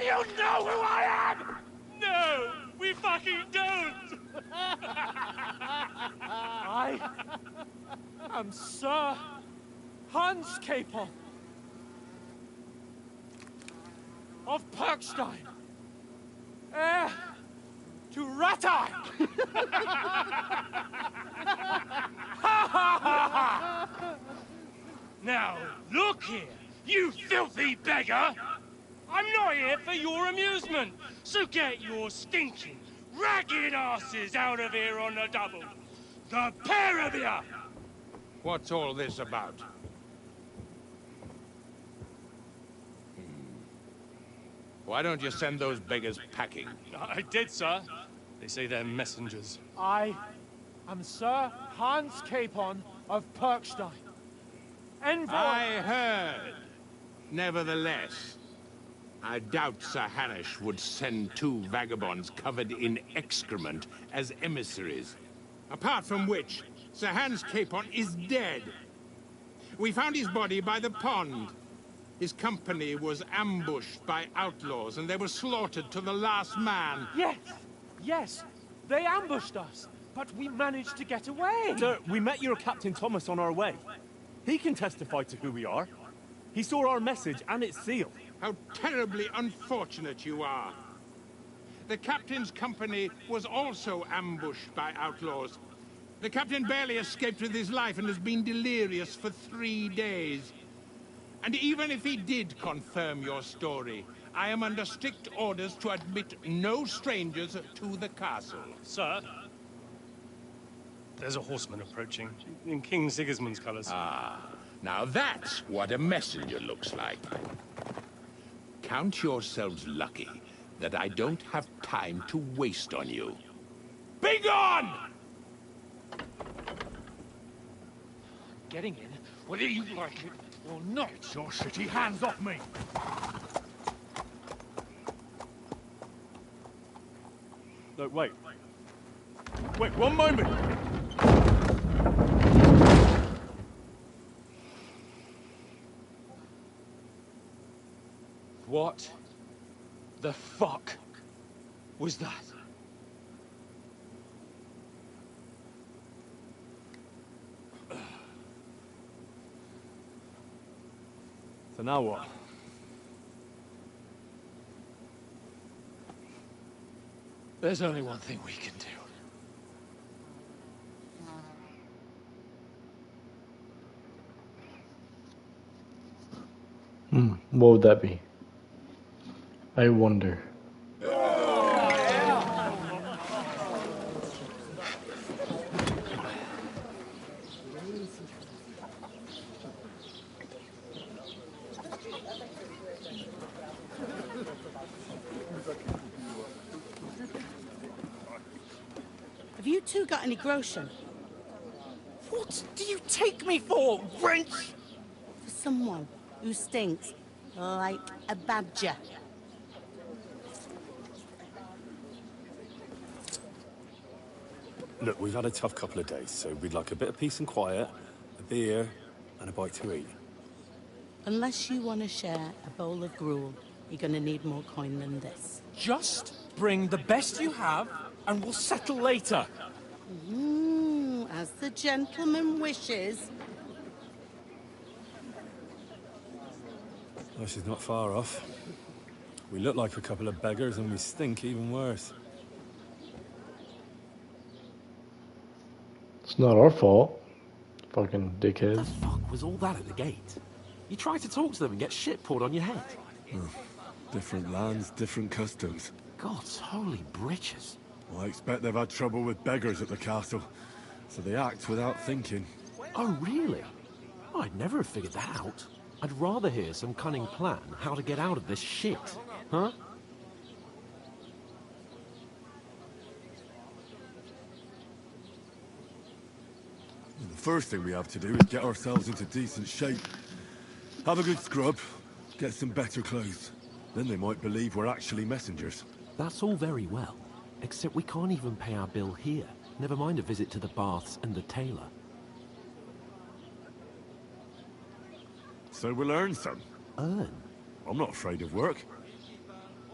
C: you know who I am? No, we fucking don't!
F: I am Sir Hans Capon of Perkstein, heir to Ratai!
C: Now, look here, you filthy beggar! I'm not here for your amusement, so get your stinking, ragged asses out of here on the double. The pair of you!
H: What's all this about? Why don't you send those beggars packing?
C: I did, sir. They say they're messengers.
F: I am Sir Hans Capon of Perkstein, envoy...
H: I heard. Nevertheless, I doubt Sir Hanish would send 2 vagabonds covered in excrement as emissaries. Apart from which, Sir Hans Capon is dead. We found his body by the pond. His company was ambushed by outlaws, and they were slaughtered to the last man.
F: Yes, they ambushed us, but we managed to get away.
G: Sir, we met your Captain Thomas on our way. He can testify to who we are. He saw our message and its seal.
H: How terribly unfortunate you are. The captain's company was also ambushed by outlaws. The captain barely escaped with his life and has been delirious for 3 days. And even if he did confirm your story, I am under strict orders to admit no strangers to the castle.
C: Sir, there's a horseman approaching, in King Sigismund's colours.
H: Ah, now that's what a messenger looks like. Count yourselves lucky that I don't have time to waste on you. Be gone!
F: Getting in, whether you like it or not.
H: Your shitty hands off me!
G: No, wait. Wait, one moment!
F: What the fuck was that?
G: So now what?
F: There's only one thing we can do.
A: What would that be? I wonder.
E: Have you two got any groschen?
F: What do you take me for, wench?
E: For someone who stinks like a badger.
B: Look, we've had a tough couple of days, so we'd like a bit of peace and quiet, a beer, and a bite to eat.
E: Unless you want to share a bowl of gruel, you're going to need more coin than this.
F: Just bring the best you have, and we'll settle later.
E: As the gentleman wishes.
B: Well, she's not far off. We look like a couple of beggars, and we stink even worse.
A: It's not our fault. Fucking dickheads.
M: What the fuck was all that at the gate? You try to talk to them and get shit poured on your head.
B: Different lands, different customs.
M: God's holy britches.
B: Well, I expect they've had trouble with beggars at the castle, so they act without thinking.
M: Oh, really? I'd never have figured that out. I'd rather hear some cunning plan how to get out of this shit, huh?
B: The first thing we have to do is get ourselves into decent shape. Have a good scrub, get some better clothes. Then they might believe we're actually messengers.
M: That's all very well, except we can't even pay our bill here. Never mind a visit to the baths and the tailor.
B: So we'll earn some.
M: Earn?
B: I'm not afraid of work.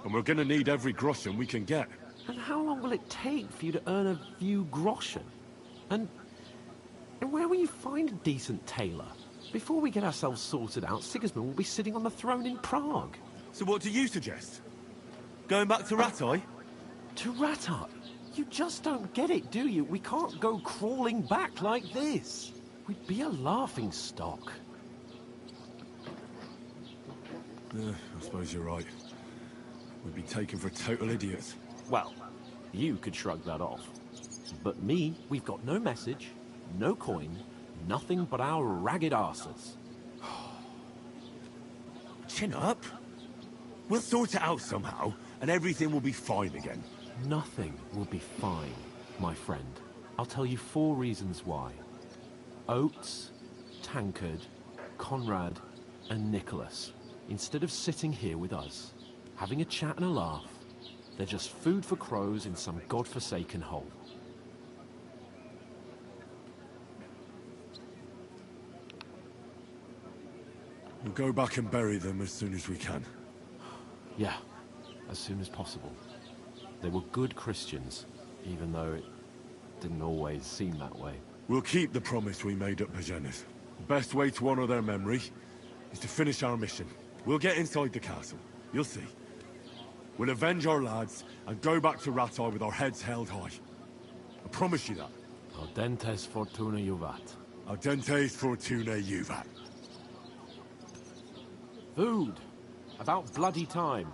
B: And we're gonna need every groschen we can get.
M: And how long will it take for you to earn a few groschen? And where will you find a decent tailor? Before we get ourselves sorted out, Sigismund will be sitting on the throne in Prague.
B: So what do you suggest? Going back to Rattay?
M: To Rattay? You just don't get it, do you? We can't go crawling back like this. We'd be a laughing stock.
B: I suppose you're right. We'd be taken for total idiots.
M: Well, you could shrug that off. But me, we've got no message, no coin, nothing but our ragged arses.
B: Chin up. We'll sort it out somehow, and everything will be fine again.
M: Nothing will be fine, my friend. I'll tell you 4 reasons why. Oates, Tankard, Conrad, and Nicholas, instead of sitting here with us, having a chat and a laugh, they're just food for crows in some godforsaken hole.
B: We'll go back and bury them as soon as we can.
M: Yeah, as soon as possible. They were good Christians, even though it didn't always seem that way.
B: We'll keep the promise we made at Bajena's. The best way to honor their memory is to finish our mission. We'll get inside the castle. You'll see. We'll avenge our lads and go back to Rattay with our heads held high. I promise you that.
M: Audentes fortuna juvat.
B: Audentes fortuna juvat.
M: Food. About bloody time.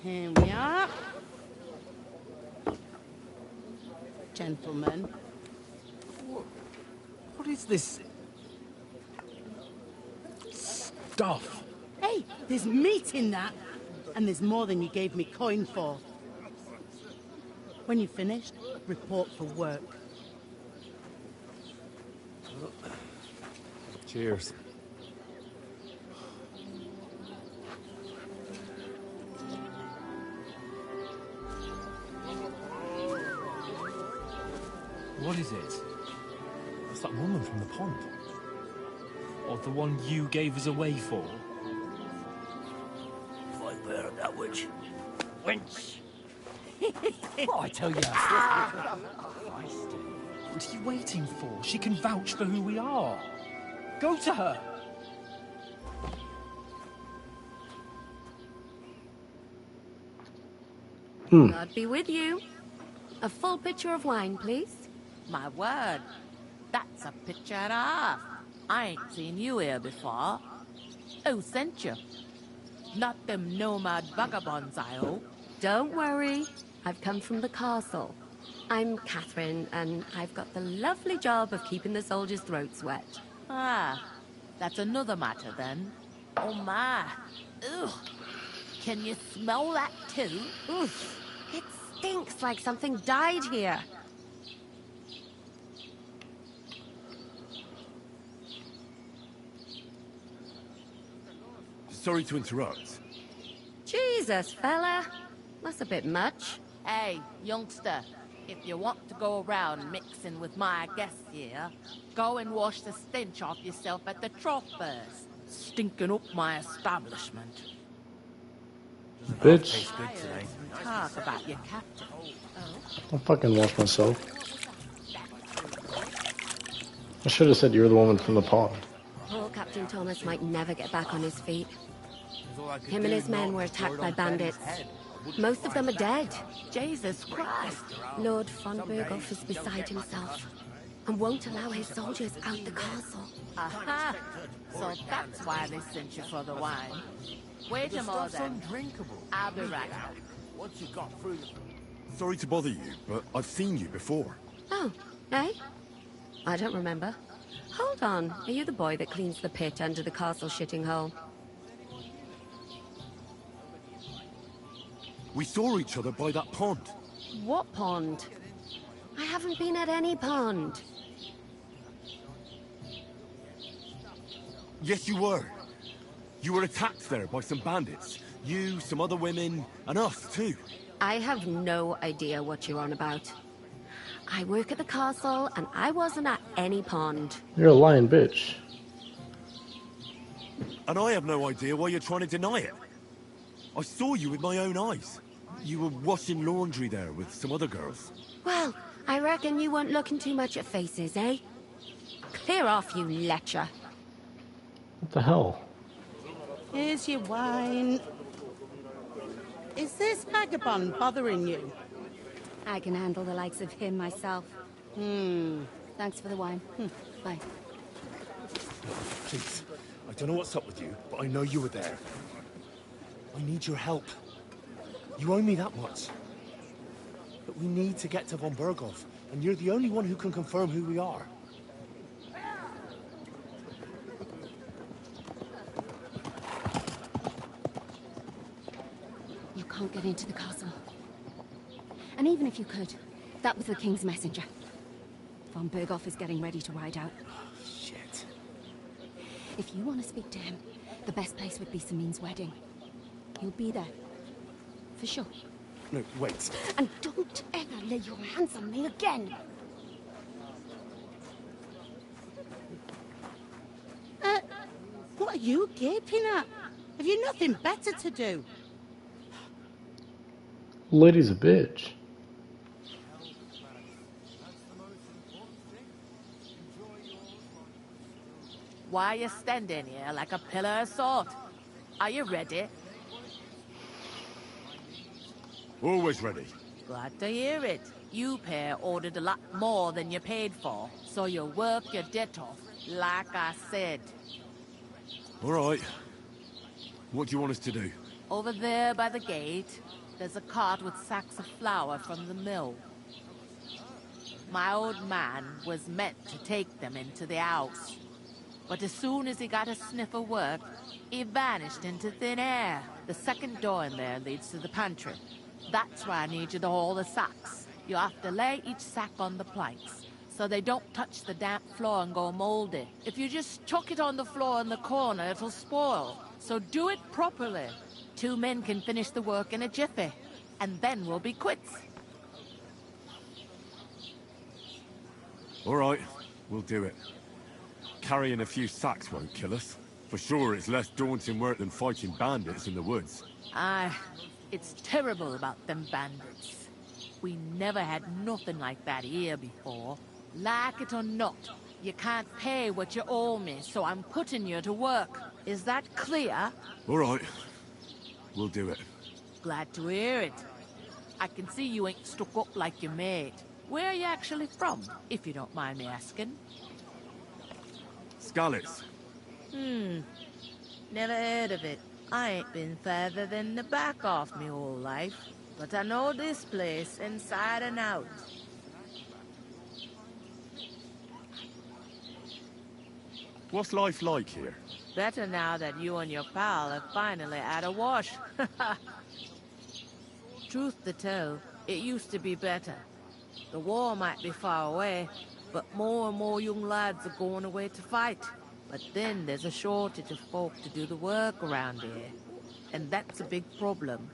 E: Here we are. Gentlemen.
F: What is this stuff?
E: Hey, there's meat in that. And there's more than you gave me coin for. When you're finished, report for work.
F: Cheers.
N: What is it? It's that woman from the pond. Or the one you gave us away for.
O: If I bear that witch. Wench!
N: What I tell you? What are you waiting for? She can vouch for who we are. Go to her.
P: God be with you. A full pitcher of wine, please.
Q: My word, that's a picture and a half. I ain't seen you here before. Who sent you? Not them nomad vagabonds, I hope.
P: Don't worry. I've come from the castle. I'm Catherine, and I've got the lovely job of keeping the soldiers' throats wet.
Q: Ah, that's another matter then. Oh my. Ugh. Can you smell that too?
P: Oof. It stinks like something died here.
B: Sorry to interrupt.
P: Jesus, fella. That's a bit much.
Q: Hey, youngster, if you want to go around mixing with my guests here, go and wash the stench off yourself at the trough first. Stinking up my establishment.
A: Bitch.
Q: Talk about your captain.
A: I'll fucking wash myself. I should have said you were the woman from the pond.
P: Poor Captain Thomas might never get back on his feet. Him and his men were attacked by bandits. Most of them are dead.
Q: Jesus Christ.
P: Lord von Berghoff is beside himself and won't allow his soldiers out the castle.
Q: Aha! So that's why they sent you for the wine. Wait a moment then. I'll be right out.
O: Once you got through
B: Sorry to bother you, but I've seen you before.
P: Oh, eh? I don't remember. Hold on. Are you the boy that cleans the pit under the castle shitting hole?
B: We saw each other by that pond.
P: What pond? I haven't been at any pond.
B: Yes, you were. You were attacked there by some bandits. You, some other women, and us too.
P: I have no idea what you're on about. I work at the castle, and I wasn't at any pond.
A: You're a lying bitch.
B: And I have no idea why you're trying to deny it. I saw you with my own eyes. You were washing laundry there with some other girls.
P: Well, I reckon you weren't looking too much at faces, eh? Clear off, you lecher.
A: What the hell?
E: Here's your wine. Is this vagabond bothering you?
P: I can handle the likes of him myself. Thanks for the wine. Bye.
G: Please, I don't know what's up with you, but I know you were there. I need your help. You owe me that much. But we need to get to von Berghoff, and you're the only one who can confirm who we are.
P: You can't get into the castle. And even if you could, that was the King's messenger. Von Berghoff is getting ready to ride out.
G: Shit.
P: If you want to speak to him, the best place would be Samin's wedding. He'll be there. For sure.
G: No, wait.
P: And don't ever lay your hands on me again!
E: What are you gaping at? Have you nothing better to do?
A: Lady's a bitch.
Q: Why are you standing here like a pillar of salt? Are you ready?
B: Always ready.
Q: Glad to hear it. You pair ordered a lot more than you paid for, so you work your debt off, like I said.
B: All right. What do you want us to do?
Q: Over there by the gate, there's a cart with sacks of flour from the mill. My old man was meant to take them into the house. But as soon as he got a sniff of work, he vanished into thin air. The second door in there leads to the pantry. That's where I need you to haul the sacks. You have to lay each sack on the planks, so they don't touch the damp floor and go moldy. If you just chuck it on the floor in the corner, it'll spoil. So do it properly. 2 men can finish the work in a jiffy, and then we'll be quits.
B: All right, we'll do it. Carrying a few sacks won't kill us. For sure, it's less daunting work than fighting bandits in the woods.
Q: Aye, it's terrible about them bandits. We never had nothing like that here before. Like it or not, you can't pay what you owe me, so I'm putting you to work. Is that clear?
B: All right, we'll do it.
Q: Glad to hear it. I can see you ain't stuck up like your mate. Where are you actually from, if you don't mind me asking?
B: Skalitz.
Q: Never heard of it. I ain't been further than the back off me whole life, but I know this place inside and out.
B: What's life like here?
Q: Better now that you and your pal have finally had a wash. Truth to tell, it used to be better. The war might be far away, but more and more young lads are going away to fight. But then there's a shortage of folk to do the work around here. And that's a big problem.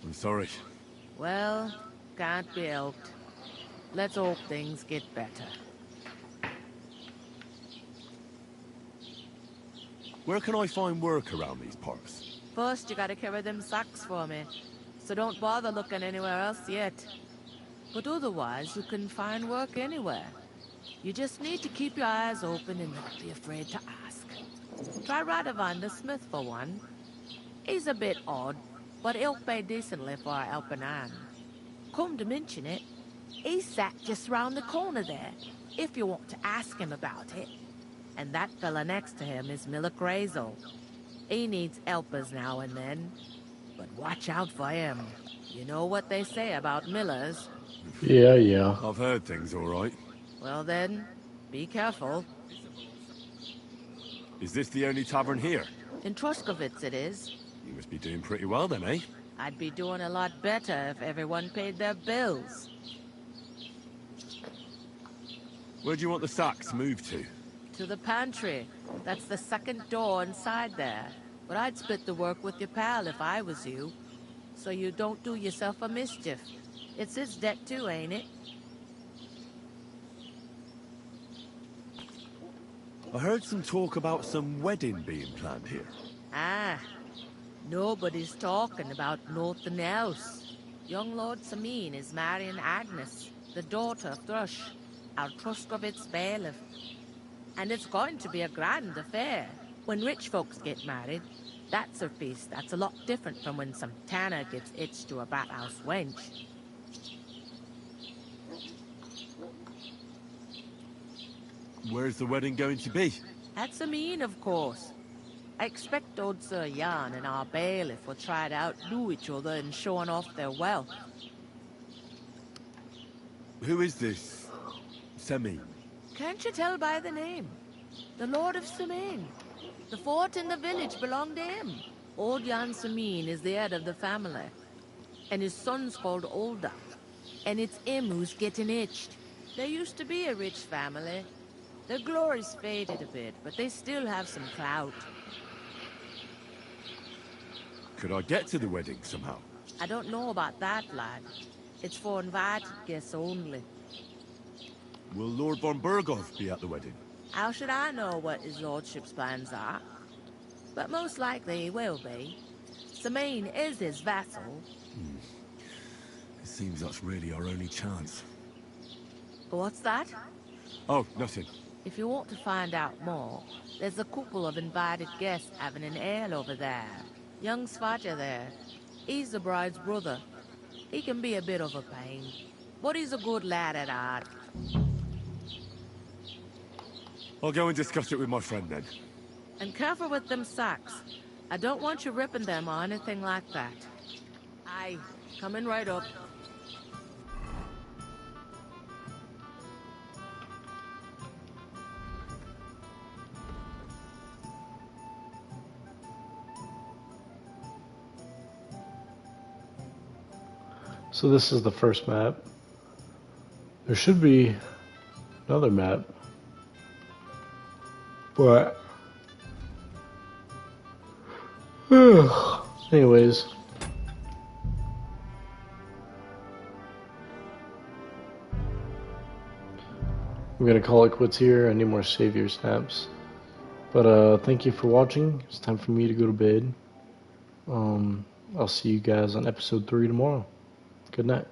B: I'm sorry.
Q: Well, can't be helped. Let's hope things get better.
B: Where can I find work around these parts?
Q: First, you gotta carry them sacks for me. So don't bother looking anywhere else yet. But otherwise, you can find work anywhere. You just need to keep your eyes open and not be afraid to ask. Try Radovan the Smith for one. He's a bit odd, but he'll pay decently for a helping hand. Come to mention it, he's sat just round the corner there, if you want to ask him about it. And that fella next to him is Miller Crazel. He needs helpers now and then, but watch out for him. You know what they say about Millers.
A: Yeah.
B: I've heard things, all right.
Q: Well then, be careful.
B: Is this the only tavern here?
Q: In Troskovitz it is.
B: You must be doing pretty well then, eh?
Q: I'd be doing a lot better if everyone paid their bills.
B: Where do you want the sacks moved to?
Q: To the pantry. That's the second door inside there. But I'd split the work with your pal if I was you. So you don't do yourself a mischief. It's his debt too, ain't it?
B: I heard some talk about some wedding being planned here.
Q: Ah, nobody's talking about nothing else. Young Lord Sameen is marrying Agnes, the daughter of Thrush, our Truskovitz bailiff. And it's going to be a grand affair. When rich folks get married, that's a feast that's a lot different from when some tanner gets hitched to a bathhouse wench.
B: Where's the wedding going to be?
Q: At Sameen, of course. I expect old Sir Jan and our bailiff will try to outdo each other in showing off their wealth.
B: Who is this Semi?
Q: Can't you tell by the name? The Lord of Sameen. The fort and the village belong to him. Old Jan Sameen is the head of the family. And his son's called Olda. And it's him who's getting hitched. There used to be a rich family. Their glory's faded a bit, but they still have some clout.
B: Could I get to the wedding somehow?
Q: I don't know about that, lad. It's for invited guests only.
B: Will Lord von Berghoff be at the wedding?
Q: How should I know what his lordship's plans are? But most likely he will be. Sameen is his vassal.
B: It seems that's really our only chance.
Q: What's that?
B: Oh, nothing.
Q: If you want to find out more, there's a couple of invited guests having an ale over there. Young Svaja there. He's the bride's brother. He can be a bit of a pain, but he's a good lad at heart.
B: I'll go and discuss it with my friend then.
Q: And careful with them sacks. I don't want you ripping them or anything like that. Aye, coming right up.
A: So this is the first map. There should be another map, but anyways, I'm gonna call it quits here. I need more savior snaps, but thank you for watching. It's time for me to go to bed. I'll see you guys on episode 3 tomorrow. Good night.